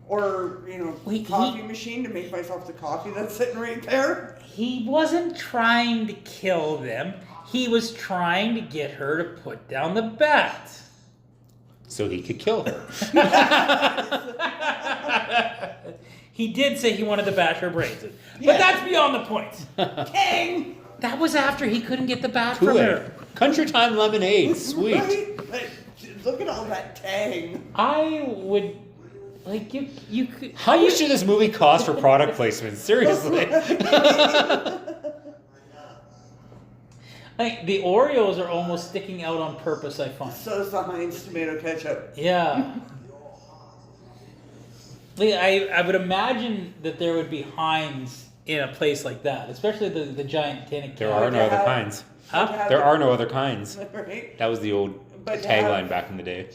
or, coffee machine to make myself the coffee that's sitting right there. He wasn't trying to kill them. He was trying to get her to put down the bat. So he could kill her. He did say he wanted to bash her brains in. But that's beyond the point. Tang! That was after he couldn't get the bat from Kool-Aid. her. Country Time lemonade. Sweet. Right? But look at all that tang. I would... you could... How much did this movie cost for product placement? Seriously. The Oreos are almost sticking out on purpose, I find. So is the Heinz tomato ketchup. Yeah. I would imagine that there would be Heinz in a place like that, especially the giant tin of There are no other kinds. Huh? There are no other kinds. Right? That was the old tagline back in the day.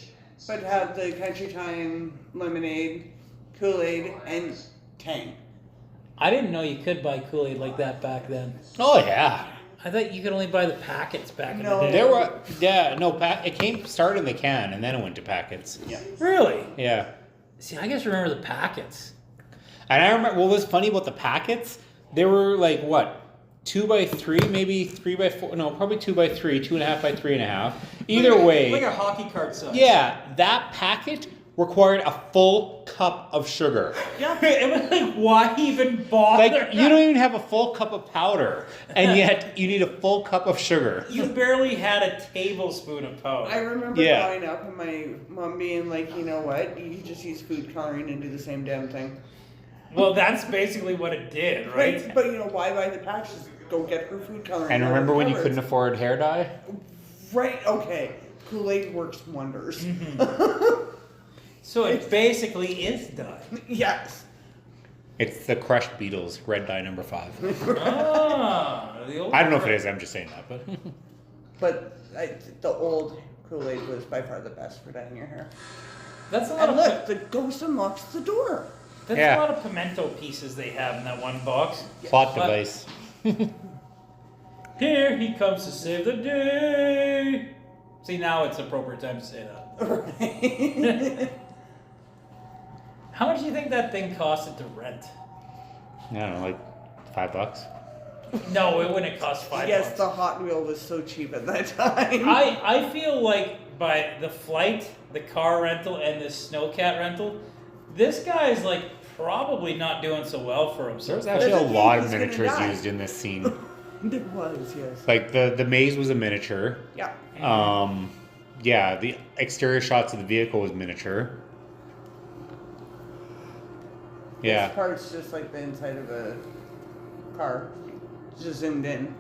But have the Country Time lemonade, Kool-Aid, and Tang. I didn't know you could buy Kool-Aid like that back then. Oh yeah. I thought you could only buy the packets back in No. the day. There were it started in the can and then it went to packets. Yeah. Really? Yeah. See, I just remember the packets. And I remember what was funny about the packets, they were 2x3, maybe 3x4, no, probably 2x3, 2.5 by 3.5. Either way. Like a hockey card size. Yeah, that packet required a full cup of sugar. Yeah, it was why even bother? You don't even have a full cup of powder, and yet you need a full cup of sugar. You barely had a tablespoon of powder. I remember growing up and my mom being like, you know what, you just use food coloring and do the same damn thing. Well, that's basically what it did, right? But why buy the patch? Just go get her food coloring. And remember when you couldn't afford hair dye? Right, okay. Kool-Aid works wonders. Mm-hmm. So it basically is done. Yes. It's the crushed Beatles, red dye number 5. Ah, I don't know if it is, I'm just saying that, but... But the old Kool-Aid was by far the best for dyeing your hair. That's a lot And of look, the ghost unlocks the door. that's a lot of pimento pieces they have in that one box. Plot device. Here he comes to save the day. See, now it's appropriate time to say that. Right. How much do you think that thing costed to rent? I don't know, $5? No, it wouldn't cost $5. Yes, the Hot Wheel was so cheap at that time. I feel like by the flight, the car rental, and the snowcat rental, this guy is probably not doing so well for himself. There's actually a lot of He's gonna miniatures die. used in this scene. There was, yes. The maze was a miniature. Yeah. The exterior shots of the vehicle was miniature. Yeah. This part's just like the inside of a car. Just zoomed in.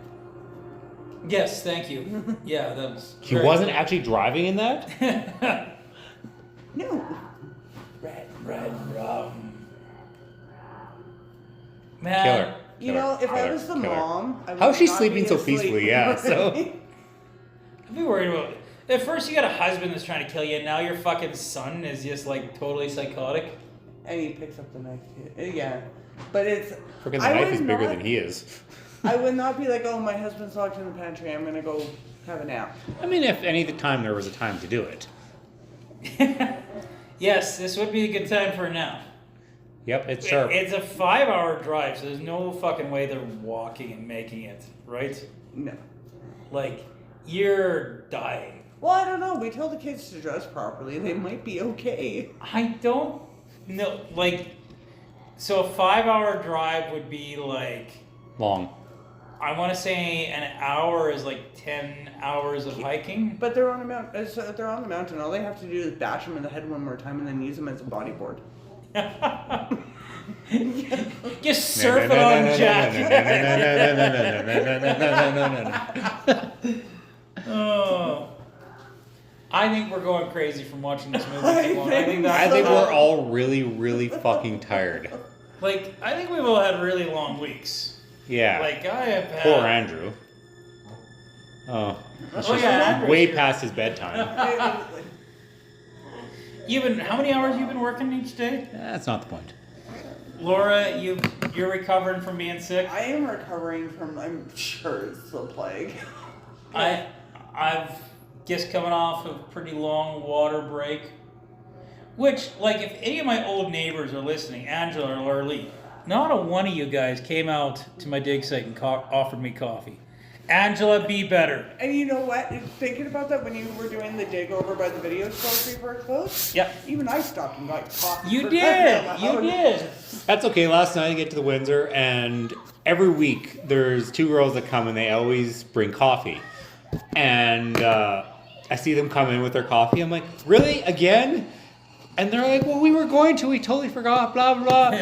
Yes, thank you. Yeah, that was. He very wasn't cool. actually driving in that? No. Red rum. Man. Killer. You know, if I was the Killer. mom, I would How is she not sleeping be so asleep. peacefully? Yeah, so... I'd be worried about it. At first, you got a husband that's trying to kill you, and now your fucking son is just totally psychotic. And he picks up the knife too. Yeah. But it's... Freaking the I knife would is bigger not- than he is. I would not be like, oh, my husband's locked in the pantry. I'm going to go have a nap. I mean, if any time there was a time to do it. Yes, this would be a good time for a nap. Yep, it's sharp. It's a 5-hour drive, so there's no fucking way they're walking and making it, right? No. Like, you're dying. Well, I don't know. We tell the kids to dress properly. They might be okay. I don't know. Like, so a 5-hour drive would be like, Long. I want to say an hour is like 10 hours of hiking. But they're on a mountain. They're on the mountain. All they have to do is bash them in the head one more time and then use them as a bodyboard. Just surf it on Jack. Oh. I think we're going crazy from watching this movie too long. I think I think we're all really, really fucking tired. Like, I think we've all had really long weeks. Yeah. Like, I have had... Poor Andrew. Oh. It's just Andrew's way here. past his bedtime. How many hours you been working each day? That's not the point. Laura, you're recovering from being sick? I am recovering from, I'm sure it's the plague. I've just coming off a pretty long water break. Which, like, if any of my old neighbors are listening, Angela or Lee, not a one of you guys came out to my dig site and offered me coffee. Angela, be better. And you know what? Thinking about that when you were doing the dig over by the video store before it closed? Yep. Even I stopped and got coffee. You for did. crying out You loud. did. That's okay. Last night I get to the Windsor, and every week there's two girls that come, and they always bring coffee. And I see them come in with their coffee. I'm like, really? Again? And they're like, well, we were going to. We totally forgot, blah, blah.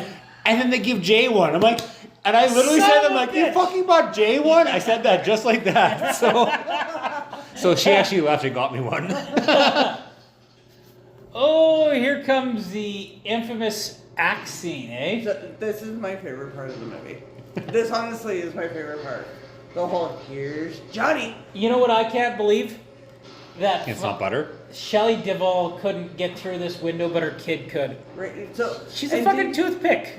And then they give Jay one. I'm like... And I literally Son said, of I'm a like, you bitch. fucking bought Jay one? I said that just like that. So she actually left and got me one. Oh, here comes the infamous axe scene, eh? This is my favorite part of the movie. This honestly is my favorite part. The whole, here's Johnny. You know what I can't believe? That It's not butter. Shelley Duvall couldn't get through this window, but her kid could. Right, so She's a and fucking toothpick.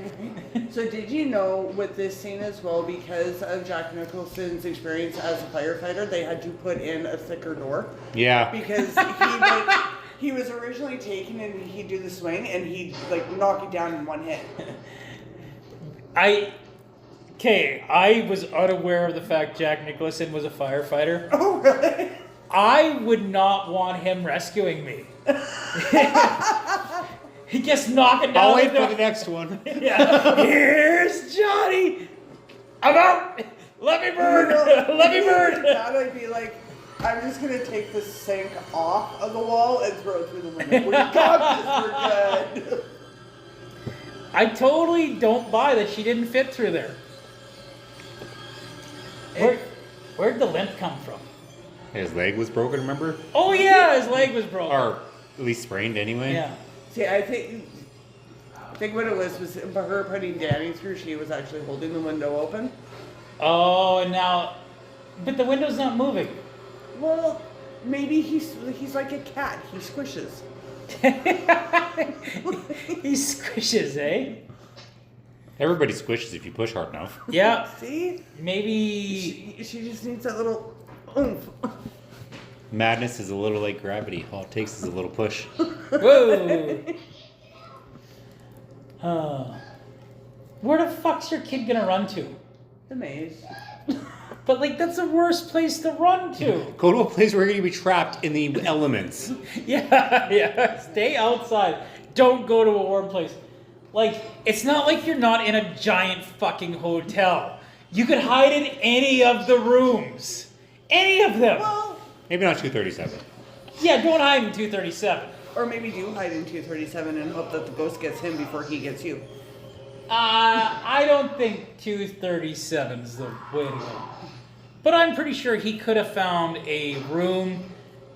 So did you know with this scene as well, because of Jack Nicholson's experience as a firefighter, they had to put in a thicker door? Yeah. Because he was originally taken and he'd do the swing and he'd like knock it down in one hit. I was unaware of the fact Jack Nicholson was a firefighter. Oh, really? I would not want him rescuing me. He gets knocking down. I'll wait for the next one. Yeah. Here's Johnny. I'm out. Let me burn. Let me burn. That I'd be like, I'm just gonna take the sink off of the wall and throw it through the window. We got this. We're good. I totally don't buy that she didn't fit through there. Where'd the limp come from? His leg was broken, remember? Oh yeah, his leg was broken. Or at least sprained anyway. Yeah. See, I think what it was by her putting Danny through, she was actually holding the window open. Oh, and now, but the window's not moving. Well, maybe he's like a cat. He squishes. He squishes, eh? Everybody squishes if you push hard enough. Yeah. See? Maybe. She just needs that little oomph. Madness is a little like gravity. All it takes is a little push. Whoa. Where the fuck's your kid gonna run to? The maze. But like, that's the worst place to run to. Go to a place where you're going to be trapped in the elements. Yeah. Stay outside. Don't go to a warm place. Like, it's not like you're not in a giant fucking hotel. You could hide in any of the rooms. Any of them. Well, Maybe not 237. Yeah, don't hide in 237. or maybe do hide in 237 and hope that the ghost gets him before he gets you. I don't think 237 is the way to go. But I'm pretty sure he could have found a room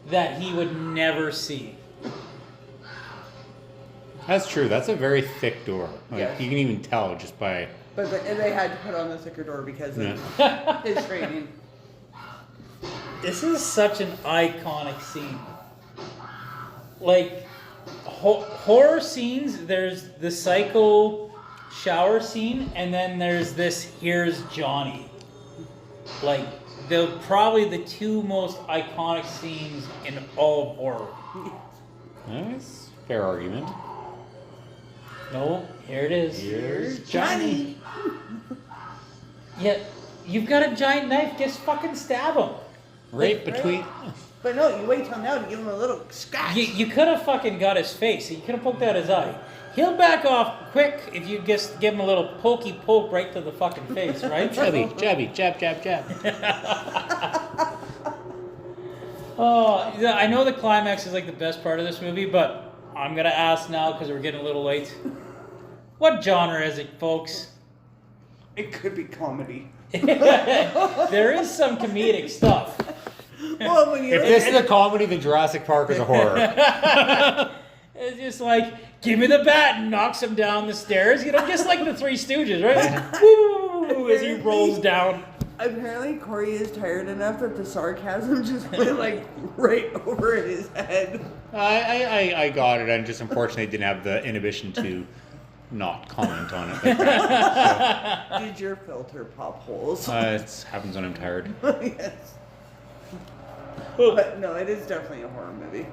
that he would never see. That's true. That's a very thick door. Like, Yes. you can even tell just by... But they had to put on the thicker door because of his training. This is such an iconic scene. Like, horror scenes, there's the psycho shower scene, and then there's this Here's Johnny. Like, they're probably the two most iconic scenes in all of horror. That's a fair argument. No, here it is. Here's Johnny. Yeah, you've got a giant knife, just fucking stab him. Right between... But no, you wait till now to give him a little scratch. You could have fucking got his face. You could have poked out his eye. He'll back off quick if you just give him a little pokey poke right to the fucking face, right? Jabby, jab, jab, jab. Oh, yeah, I know the climax is like the best part of this movie, but I'm gonna ask now because we're getting a little late. What genre is it, folks? It could be comedy. There is some comedic stuff. Well, when you If this is a comedy, then Jurassic Park is a horror. It's just like, give me the bat, and knocks him down the stairs. You know, just like the Three Stooges, right? Woo, as he rolls down. Apparently, Corey is tired enough that the sarcasm just went like right over his head. I got it. I just unfortunately didn't have the inhibition to not comment on it like that. Did your filter pop holes? It happens when I'm tired. Yes. But no, it is definitely a horror movie.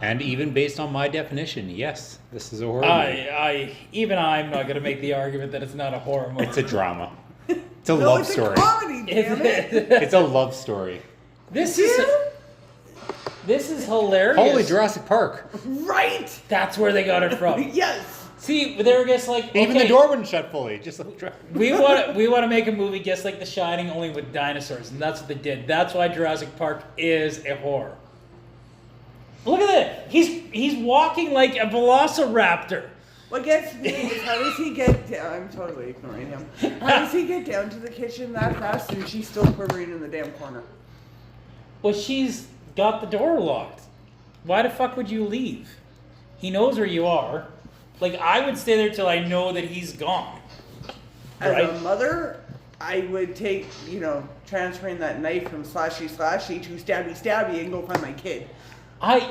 And even based on my definition, yes, this is a horror movie. Even I'm not going to make the argument that it's not a horror movie. It's a drama. It's a No, love it's story. a comedy, damn it. It's a love story. This is hilarious. Holy Jurassic Park. Right? That's where they got it from. Yes. See, they were just like, Even okay, the door wouldn't shut fully. Just like we want to make a movie just like The Shining, only with dinosaurs, and that's what they did. That's why Jurassic Park is a horror. Look at it. He's walking like a velociraptor. What gets me is how does he get down? I'm totally ignoring him. How does he get down to the kitchen that fast and she's still quivering in the damn corner? Well, she's got the door locked. Why the fuck would you leave? He knows where you are. Like, I would stay there till I know that he's gone. As Right? a mother, I would take, transferring that knife from slashy to stabby stabby and go find my kid.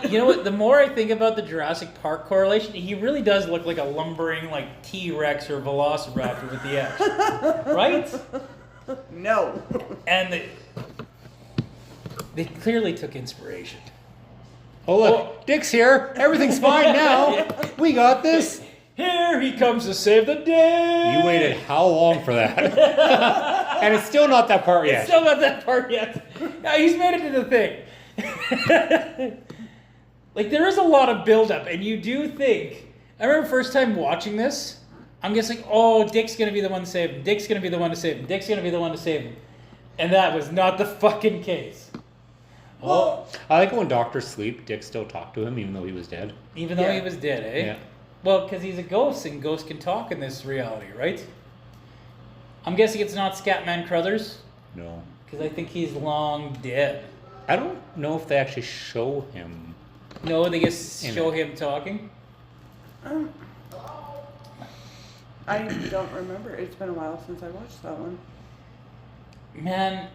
You know what? The more I think about the Jurassic Park correlation, he really does look like a lumbering, like T-Rex or Velociraptor with the X, right? No. And they clearly took inspiration. Oh look, Dick's here. Everything's fine now. We got this. Here he comes to save the day. You waited how long for that? And it's still not that part yet. Still not that part yet. No, he's made it to the thing. Like, there is a lot of buildup, and you do think... I remember first time watching this, I'm just like, oh, Dick's going to be the one to save him. Dick's going to be the one to save him. Dick's going to be the one to save him. And that was not the fucking case. Well, I like when doctors sleep, Dick still talked to him even though he was dead. Even though Yeah. he was dead, eh? Yeah. Well, because he's a ghost, and ghosts can talk in this reality, right? I'm guessing it's not Scatman Crothers, No. because I think he's long dead. I don't know if they actually show him. No, they just In show it. him talking. I don't remember. It's been a while since I watched that one. Man,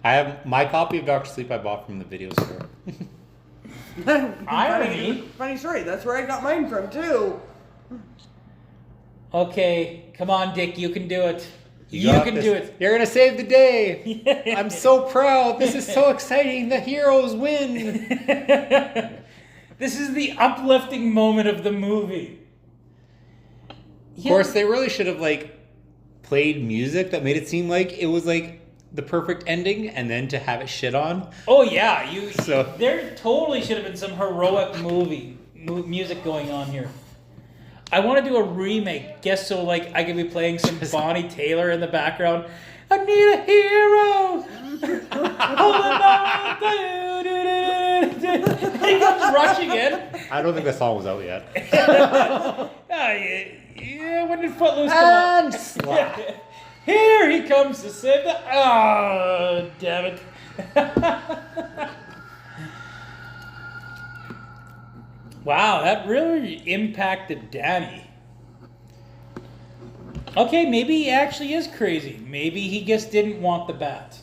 I have my copy of Doctor Sleep I bought from the video store. Irony. Funny story. That's where I got mine from too. okay, come on, Dick, you can do it. You got can this. do it. You're gonna save the day. I'm so proud. This is so exciting. The heroes win. This is the uplifting moment of the movie. Of course, they really should have played music that made it seem like it was the perfect ending, and then to have it shit on. Oh yeah, So- there totally should have been some heroic music going on here. I want to do a remake, just so I could be playing some Bonnie Taylor in the background. I need a hero. He comes rushing in. I don't think the song was out yet. Yeah, when did Footloose come out? And slap. Here he comes to save the... Oh, damn it. Wow, that really impacted Danny. Okay, maybe he actually is crazy. Maybe he just didn't want the bat.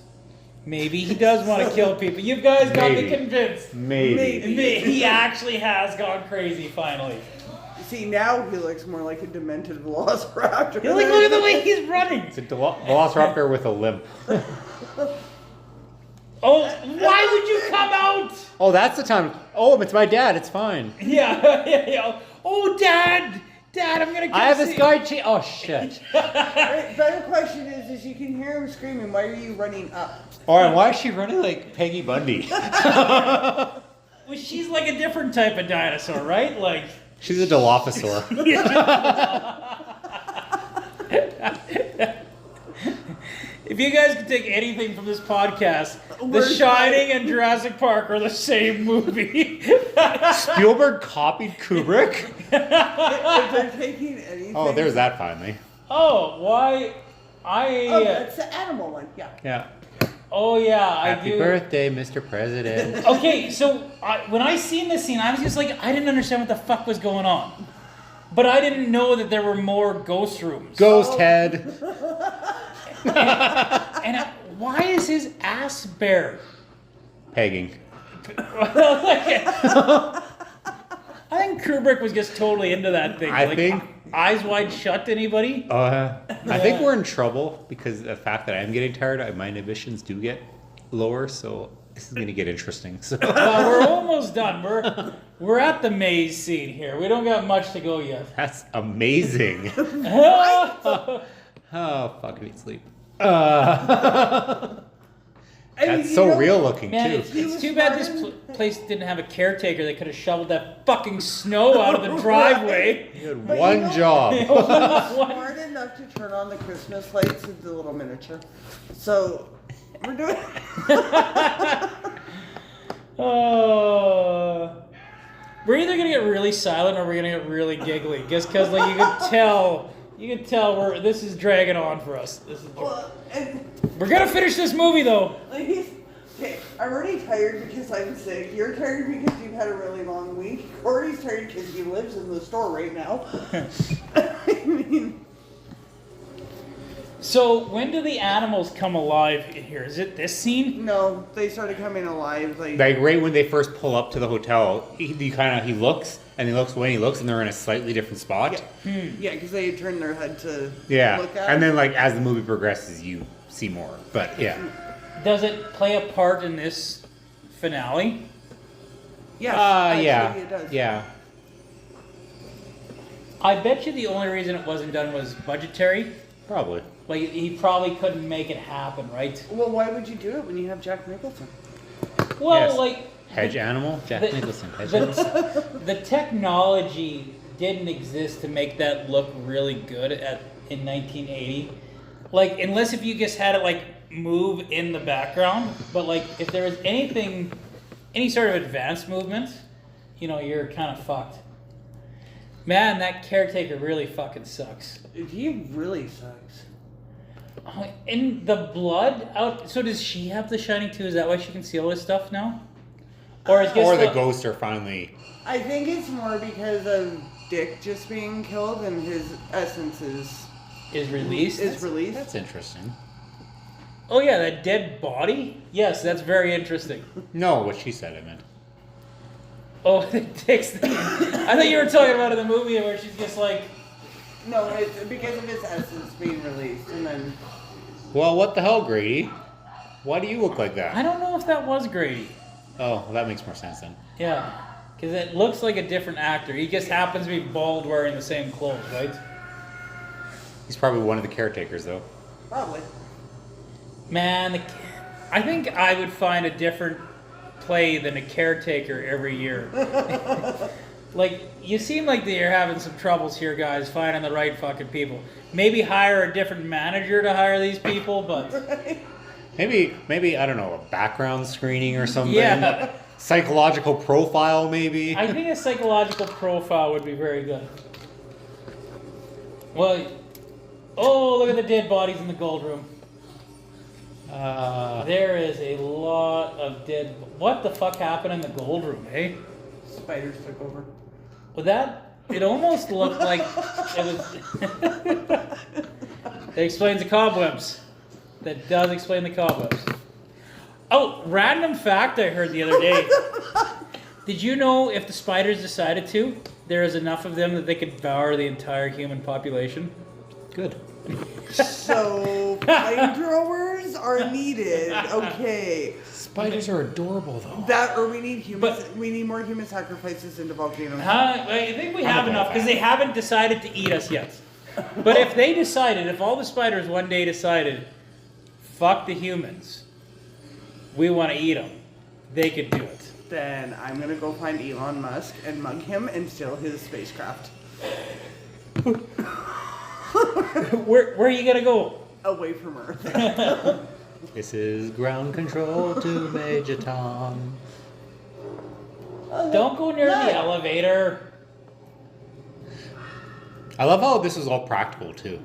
Maybe he does want to kill people. You guys got me Maybe. convinced. Maybe. He actually has gone crazy finally. See, now he looks more like a demented velociraptor. Look at the way he's running. It's a velociraptor with a limp. Oh, why would you come out? Oh, that's the time. Oh, it's my dad. It's fine. Yeah. Oh, Dad, I'm gonna. I have this guy. Oh shit. Better question is you can hear him screaming. Why are you running up? All right, why is she running like Peggy Bundy? Well, she's like a different type of dinosaur, right? Like. She's a Dilophosaur. If you guys could take anything from this podcast, The Shining and Jurassic Park are the same movie. Spielberg copied Kubrick? If they're taking anything. Oh, there's that finally. Oh, why? Oh, that's the animal one. Yeah. Yeah. Oh, yeah, I do. Happy birthday, Mr. President. Okay, so when I seen this scene, I was just like, I didn't understand what the fuck was going on. But I didn't know that there were more ghost rooms. Ghost head. And why is his ass bare? Pegging. I think Kubrick was just totally into that thing. I think. Eyes wide shut to anybody? I think we're in trouble because of the fact that I'm getting tired. My inhibitions do get lower, so this is going to get interesting. So. Well, we're almost done. We're at the maze scene here. We don't got much to go yet. That's amazing. Oh, fuck, I need sleep. That's so real looking, man, too. it's too bad this place didn't have a caretaker. They could have shoveled that fucking snow out of the driveway. You had one job. He was smart enough to turn on the Christmas lights with the little miniature. So, we're doing We're either going to get really silent or we're going to get really giggly. Just because like, you can tell this is dragging on for us. We're going to finish this movie, though. Okay, I'm already tired because I'm sick. You're tired because you've had a really long week. Corey's tired because he lives in the store right now. I mean... So, when do the animals come alive in here? Is it this scene? No, they started coming alive like right when they first pull up to the hotel, he looks, and he looks away, and he looks, and they're in a slightly different spot. Yeah, because they turned their head to look at and then like as the movie progresses, you see more. But yeah. Does it play a part in this finale? Yes, yeah. it does. Yeah. I bet you the only reason it wasn't done was budgetary. Probably. Like, he probably couldn't make it happen, right? Well, why would you do it when you have Jack Nicholson? Well, Yes. like... Hedge animal? Jack Nicholson. Hedge animal. The technology didn't exist to make that look really good in 1980. Like, unless if you just had it, like, move in the background. But, like, if there was any sort of advanced movement, you're kind of fucked. Man, that caretaker really fucking sucks. He really sucks. Oh, and the blood out. So does she have the Shining too? Is that why she can see all this stuff now? Or the ghosts are finally. I think it's more because of Dick just being killed and his essence is released. That's interesting. Oh yeah, that dead body. Yes, that's very interesting. No, what she said, I meant. Oh, Dick's thing. I thought you were talking about in the movie where she's just like. No, it's because of his essence being released, and then. Well, what the hell, Grady? Why do you look like that? I don't know if that was Grady. Oh, well, that makes more sense then. Yeah, because it looks like a different actor. He just happens to be bald, wearing the same clothes, right? He's probably one of the caretakers, though. Probably. Man, I think I would find a different play than a caretaker every year. Like, you seem like you're having some troubles here, guys, finding the right fucking people. Maybe hire a different manager to hire these people, but... Maybe I don't know, a background screening or something? Yeah. Psychological profile, maybe? I think a psychological profile would be very good. Well, oh, look at the dead bodies in the gold room. There is a lot of dead... What the fuck happened in the gold room, eh? Spiders took over. Well, it almost looked like it was... That explains the cobwebs. That does explain the cobwebs. Oh, random fact I heard the other day. Did you know if the spiders decided to, there is enough of them that they could devour the entire human population? Good. So flamethrowers are needed. Okay. Spiders are adorable, though. That or we need humans. But- we need more human sacrifices into volcanoes. I think we have okay enough with because that. they haven't decided to eat us yet. But if they decided, if all the spiders one day decided, fuck the humans, we want to eat them, they could do it. Then I'm gonna go find Elon Musk and mug him and steal his spacecraft Where are you gonna go? away from Earth. This is ground control to Major Tom. Don't go near the elevator. I love how this is all practical, too.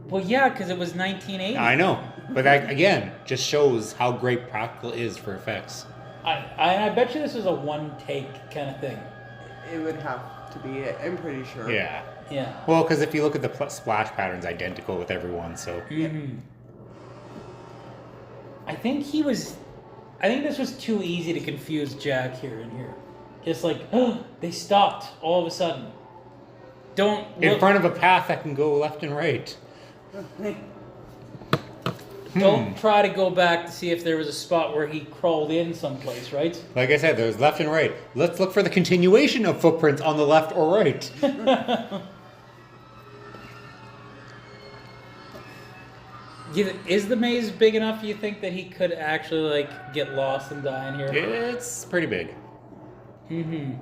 Well, yeah, because it was 1980. I know. But that, again, just shows how great practical is for effects. I bet you this is a one-take kind of thing. It would have to be it. I'm pretty sure. Yeah. Yeah. Well, because if you look at the splash pattern's identical with everyone, so. Mm-hmm. I think this was too easy to confuse Jack here and here. Just like, oh, they stopped all of a sudden. Don't In look, front of a path that can go left and right. don't try to go back to see if there was a spot where he crawled in someplace, right? Like I said, there's left and right. Let's look for the continuation of footprints on the left or right. Is the maze big enough, you think, that he could actually, like, get lost and die in here? It's pretty big. Mm-hmm.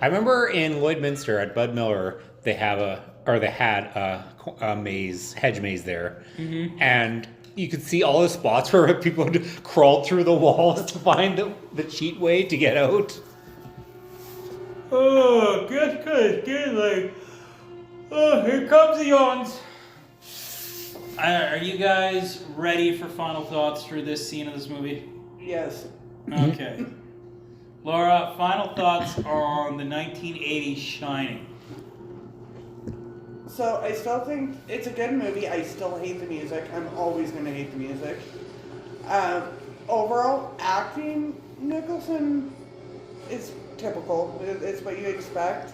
I remember in Lloydminster at Bud Miller, they had a maze, hedge maze there, and you could see all the spots where people had crawled through the walls to find the cheat way to get out. Oh, good. Like, oh, here comes the yawns. Are you guys ready for final thoughts through this scene of this movie? Yes. Okay. Laura, final thoughts on the 1980s Shining. So I still think it's a good movie. I still hate the music. I'm always gonna hate the music. Overall acting, Nicholson is typical. It's what you expect.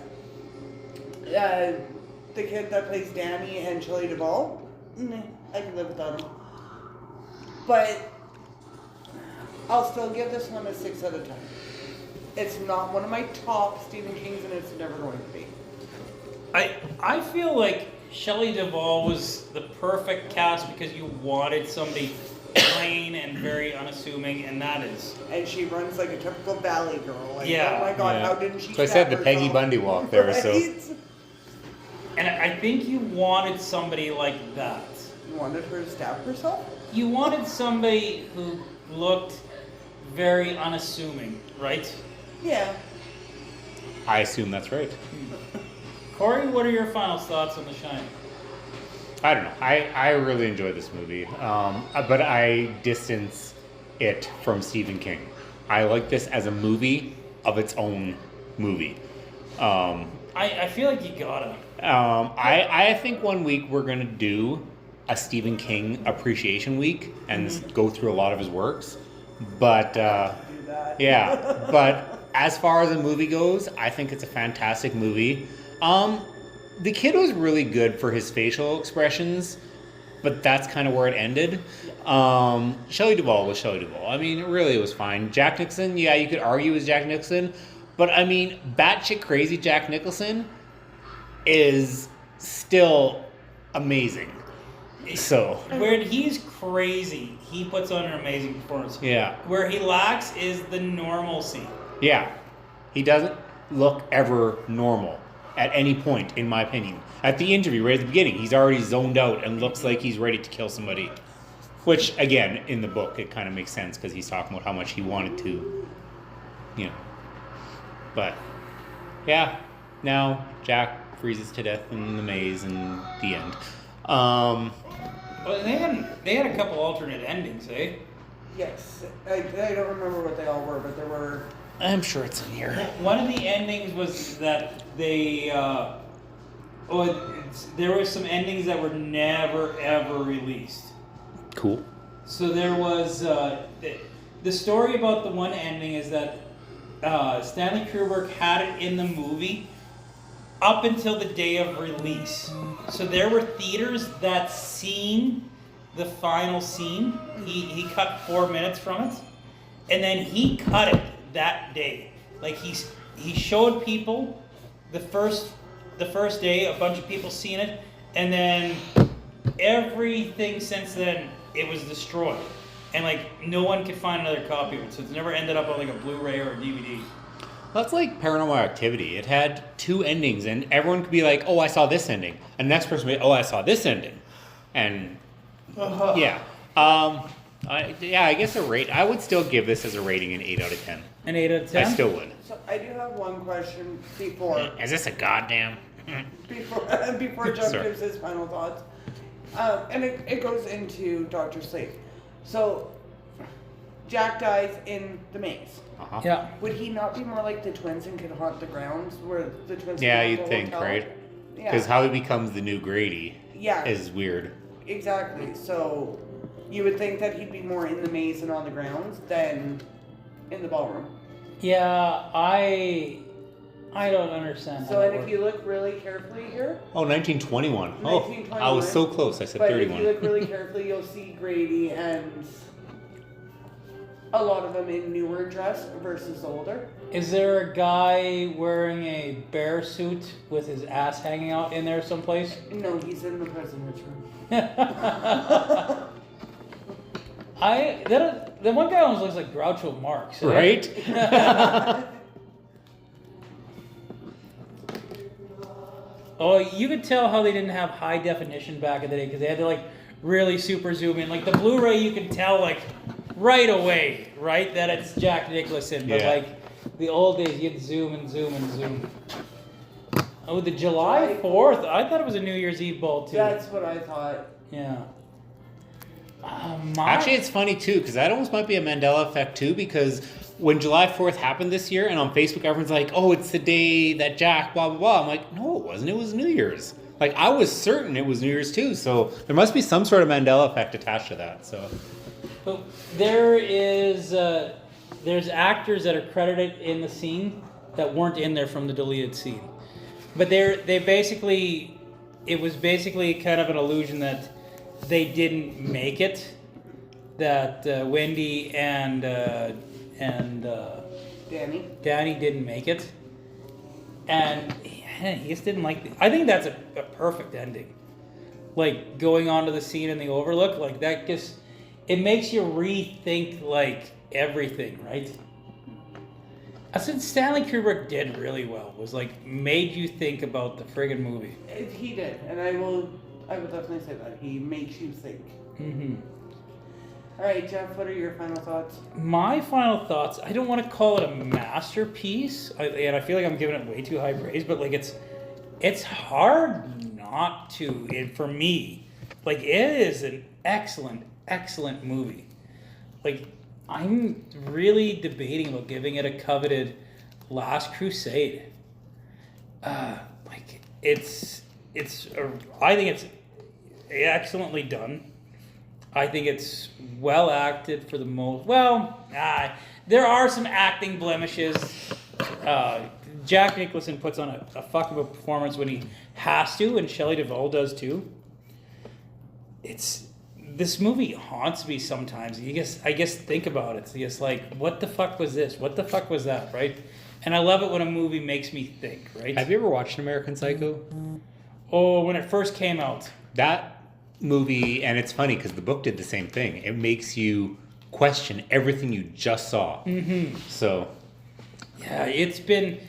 The kid that plays Danny and Shelley Duvall, I can live without him. But I'll still give this one a 6 out of 10. It's not one of my top Stephen King's, and it's never going to be. I feel like Shelley Duvall was the perfect cast because you wanted somebody plain and very unassuming, and that is. And she runs like a typical valley girl. Like, Yeah. oh my god, Yeah. how didn't she? So I said stab the Peggy herself? Bundy walk there, Right? so. And I think you wanted somebody like that. You wanted her to stab herself? You wanted somebody who looked very unassuming, right? Yeah. I assume that's right. Corey, what are your final thoughts on The Shining? I don't know. I really enjoyed this movie, but I distance it from Stephen King. I like this as a movie of its own movie. I feel like you gotta. I think one week we're gonna do a Stephen King appreciation week and go through a lot of his works. But Do that. yeah, but as far as the movie goes, I think it's a fantastic movie. The kid was really good for his facial expressions, but that's kind of where it ended. Shelley Duvall was Shelley Duvall. I mean, it really was fine. Jack Nicholson, yeah, you could argue is Jack Nicholson, but I mean, batshit crazy Jack Nicholson is still amazing. So, Where he's crazy, he puts on an amazing performance. yeah. Where he lacks is the normalcy. Yeah, he doesn't look ever normal at any point, in my opinion. At the interview, right at the beginning, he's already zoned out and looks like he's ready to kill somebody. Which, again, in the book, it kind of makes sense because he's talking about how much he wanted to, you know. But, yeah, now Jack freezes to death in the maze and the end. Well, they had a couple alternate endings, eh? Yes. I don't remember what they all were, but there were. I'm sure it's in here. One of the endings was that they, there were some endings that were never ever released. Cool. So there was the story about the one ending is that Stanley Kubrick had it in the movie up until the day of release. So there were theaters that seen the final scene. He cut 4 minutes from it, and then he cut it that day. Like he showed people the first day, a bunch of people seen it, and then everything since then it was destroyed, and like no one could find another copy of it. So it's never ended up on like a Blu-ray or a DVD. That's like Paranormal Activity. It had 2 endings, and everyone could be like, "Oh, I saw this ending," and the next person would be, "Oh, I saw this ending," and yeah. I guess I would still give this as a rating an 8 out of 10. An 8 out of 10? I still would. So I do have one question before Is this a goddamn? before Jeff Sorry. gives his final thoughts. And it goes into Dr. Sleep. So Jack dies in the maze. Uh-huh. Yeah. Would he not be more like the twins and could haunt the grounds where the twins Yeah, could haunt you'd the think, hotel? right? Yeah. Because how he becomes the new Grady Yeah. is weird. Exactly. So you would think that he'd be more in the maze and on the grounds than in the ballroom. Yeah, I don't understand. So, how that and if you look really carefully here, Oh, 1921. Oh, I 1921. was so close. I said but 31. if you look really carefully, you'll see Grady and a lot of them in newer dress versus older. Is there a guy wearing a bear suit with his ass hanging out in there someplace? No, he's in the president's room. The one guy almost looks like Groucho Marx, Right? Oh, you could tell how they didn't have high definition back in the day because they had to like really super zoom in. Like the Blu-ray, you can tell like right away, right, that it's Jack Nicholson. But Yeah. like the old days, you'd zoom and zoom and zoom. Oh, the July 4th. I thought it was a New Year's Eve ball too. That's what I thought. Yeah. Actually, it's funny too, because that almost might be a Mandela effect too, because when July 4th happened this year, and on Facebook, everyone's like, oh, it's the day that Jack, blah, blah, blah. I'm like, no, it wasn't. It was New Year's. Like, I was certain it was New Year's too, so there must be some sort of Mandela effect attached to that, so. But there's actors that are credited in the scene that weren't in there from the deleted scene. But it was basically kind of an illusion that they didn't make it, that Wendy and Danny didn't make it, and he just didn't like I think that's a perfect ending. Like going on to the scene in the Overlook, like that just it makes you rethink like everything, right? That's what Stanley Kubrick did really well, was like made you think about the friggin' movie. He did, and I will definitely say that. He makes you think. Mm-hmm. All right, Jeff, what are your final thoughts? My final thoughts, I don't want to call it a masterpiece, and I feel like I'm giving it way too high praise, but like it's hard not to, for me. Like it is an excellent movie. Like I'm really debating about giving it a coveted Last Crusade. Like I think it's excellently done. I think it's well acted for the most. Well, there are some acting blemishes. Jack Nicholson puts on a fuck of a performance when he has to, and Shelley Duvall does too. This movie haunts me sometimes. I guess think about it. It's just like, what the fuck was this? What the fuck was that? Right? And I love it when a movie makes me think. Right? Have you ever watched American Psycho? Oh, when it first came out. That movie, and it's funny because the book did the same thing. It makes you question everything you just saw. Mm-hmm. So, yeah, it's been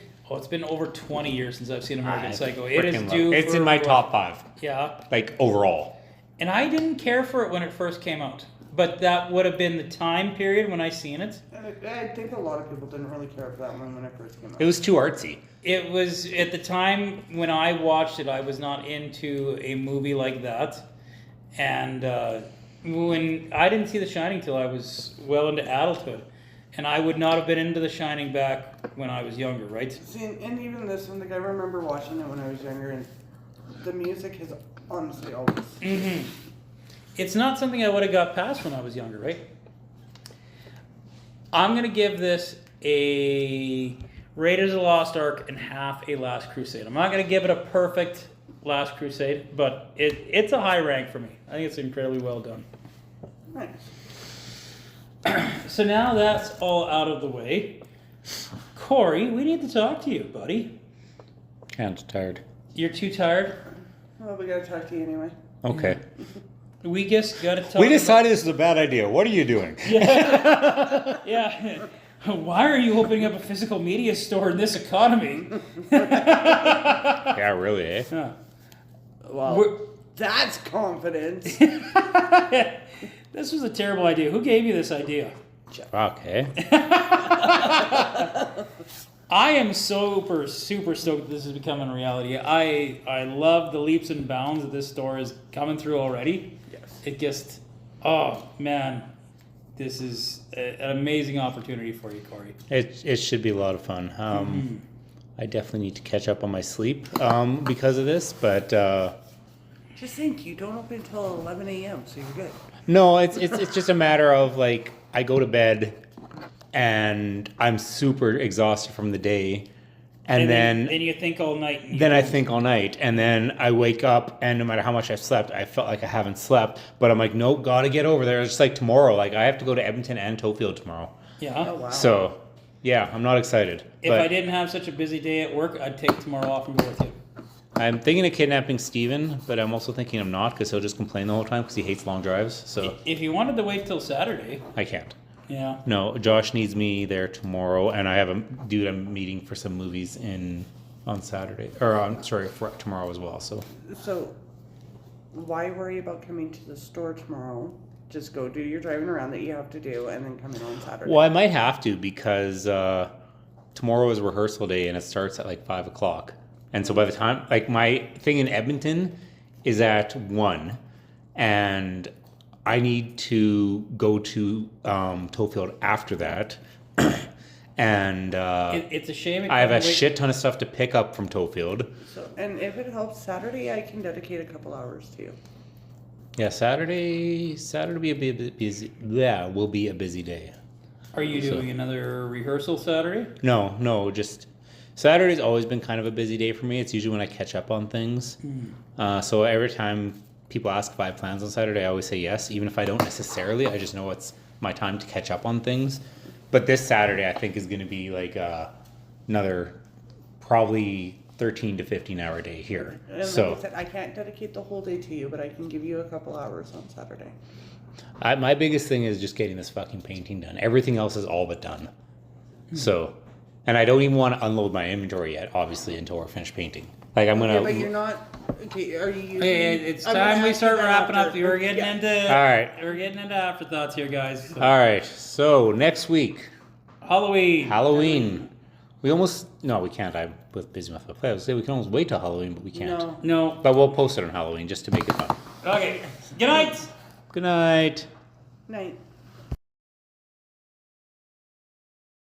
over 20 years since I've seen American Psycho. It is freaking due. love it. It's in my top 5. Yeah, like overall. and I didn't care for it when it first came out, but that would have been the time period when I seen it. I think a lot of people didn't really care for that one when it first came out. It was too artsy. It was at the time when I watched it, I was not into a movie like that. And when I didn't see The Shining till I was well into adulthood, and I would not have been into The Shining back when I was younger, right? See, and even this one, like I remember watching it when I was younger, and the music has honestly always. Mm-hmm. It's not something I would have got past when I was younger, right? I'm going to give this a Raiders of the Lost Ark and half a Last Crusade. I'm not going to give it a perfect Last Crusade, but it's a high rank for me. I think it's incredibly well done. Nice. So now that's all out of the way. Corey, we need to talk to you, buddy. I'm tired. You're too tired? Well, we gotta talk to you anyway. Okay. We just got to talk We decided this is a bad idea. What are you doing? Yeah. Why are you opening up a physical media store in this economy? Yeah, really, eh? Huh. Well, that's confidence. This was a terrible idea. Who gave you this idea? Fuck, eh? I am super stoked that this is becoming reality. I love the leaps and bounds that this store is coming through already. Yes. It just, oh man, this is an amazing opportunity for you, Corey. It should be a lot of fun. I definitely need to catch up on my sleep because of this, but Just think, you don't open until 11 a.m., so you're good. no, it's just a matter of like I go to bed and I'm super exhausted from the day, and then you think all night. And I think all night, and then I wake up, and no matter how much I've slept, I felt like I haven't slept. But I'm like, nope, gotta get over there. It's just like tomorrow. Like I have to go to Edmonton and Tofield tomorrow. Yeah. Oh, wow. So, yeah, I'm not excited. If but I didn't have such a busy day at work, I'd take tomorrow off and go with you. I'm thinking of kidnapping Steven, but I'm also thinking I'm not because he'll just complain the whole time because he hates long drives. So If you wanted to wait till Saturday, I can't. yeah. No, Josh needs me there tomorrow, and I have a dude I'm meeting for some movies on Saturday, or for tomorrow as well. So Why worry about coming to the store tomorrow? Just go do your driving around that you have to do, and then come in on Saturday. well, I might have to because tomorrow is rehearsal day, and it starts at like 5:00. And so by the time, like my thing in Edmonton is at 1, and I need to go to Tofield after that. And It's a shame. I have a shit ton of stuff to pick up from Tofield. So, and if it helps, Saturday I can dedicate a couple hours to you. Yeah, Saturday will be a bit busy. Yeah, will be a busy day. Are you doing another rehearsal Saturday? No, just Saturday's always been kind of a busy day for me. It's usually when I catch up on things. So every time people ask if I have plans on Saturday, I always say yes, even if I don't necessarily. I just know it's my time to catch up on things. But this Saturday, I think, is going to be like another probably 13 to 15 hour day here. And So like I said, I can't dedicate the whole day to you, but I can give you a couple hours on Saturday. my biggest thing is just getting this fucking painting done. Everything else is all but done. So, and I don't even want to unload my inventory yet, obviously, until we're finished painting. Like I'm gonna. Yeah, but you're not. Okay, are you using? Hey, it's I'm gonna time we ask start you that wrapping after. up. We're getting into. All right. We're getting into afterthoughts here, guys. So, All right. So next week, Halloween. We almost we can't. I was busy with my play. I was say we can almost wait till Halloween, but we can't. No. No. But we'll post it on Halloween just to make it fun. Okay. Good night. Good night. Night.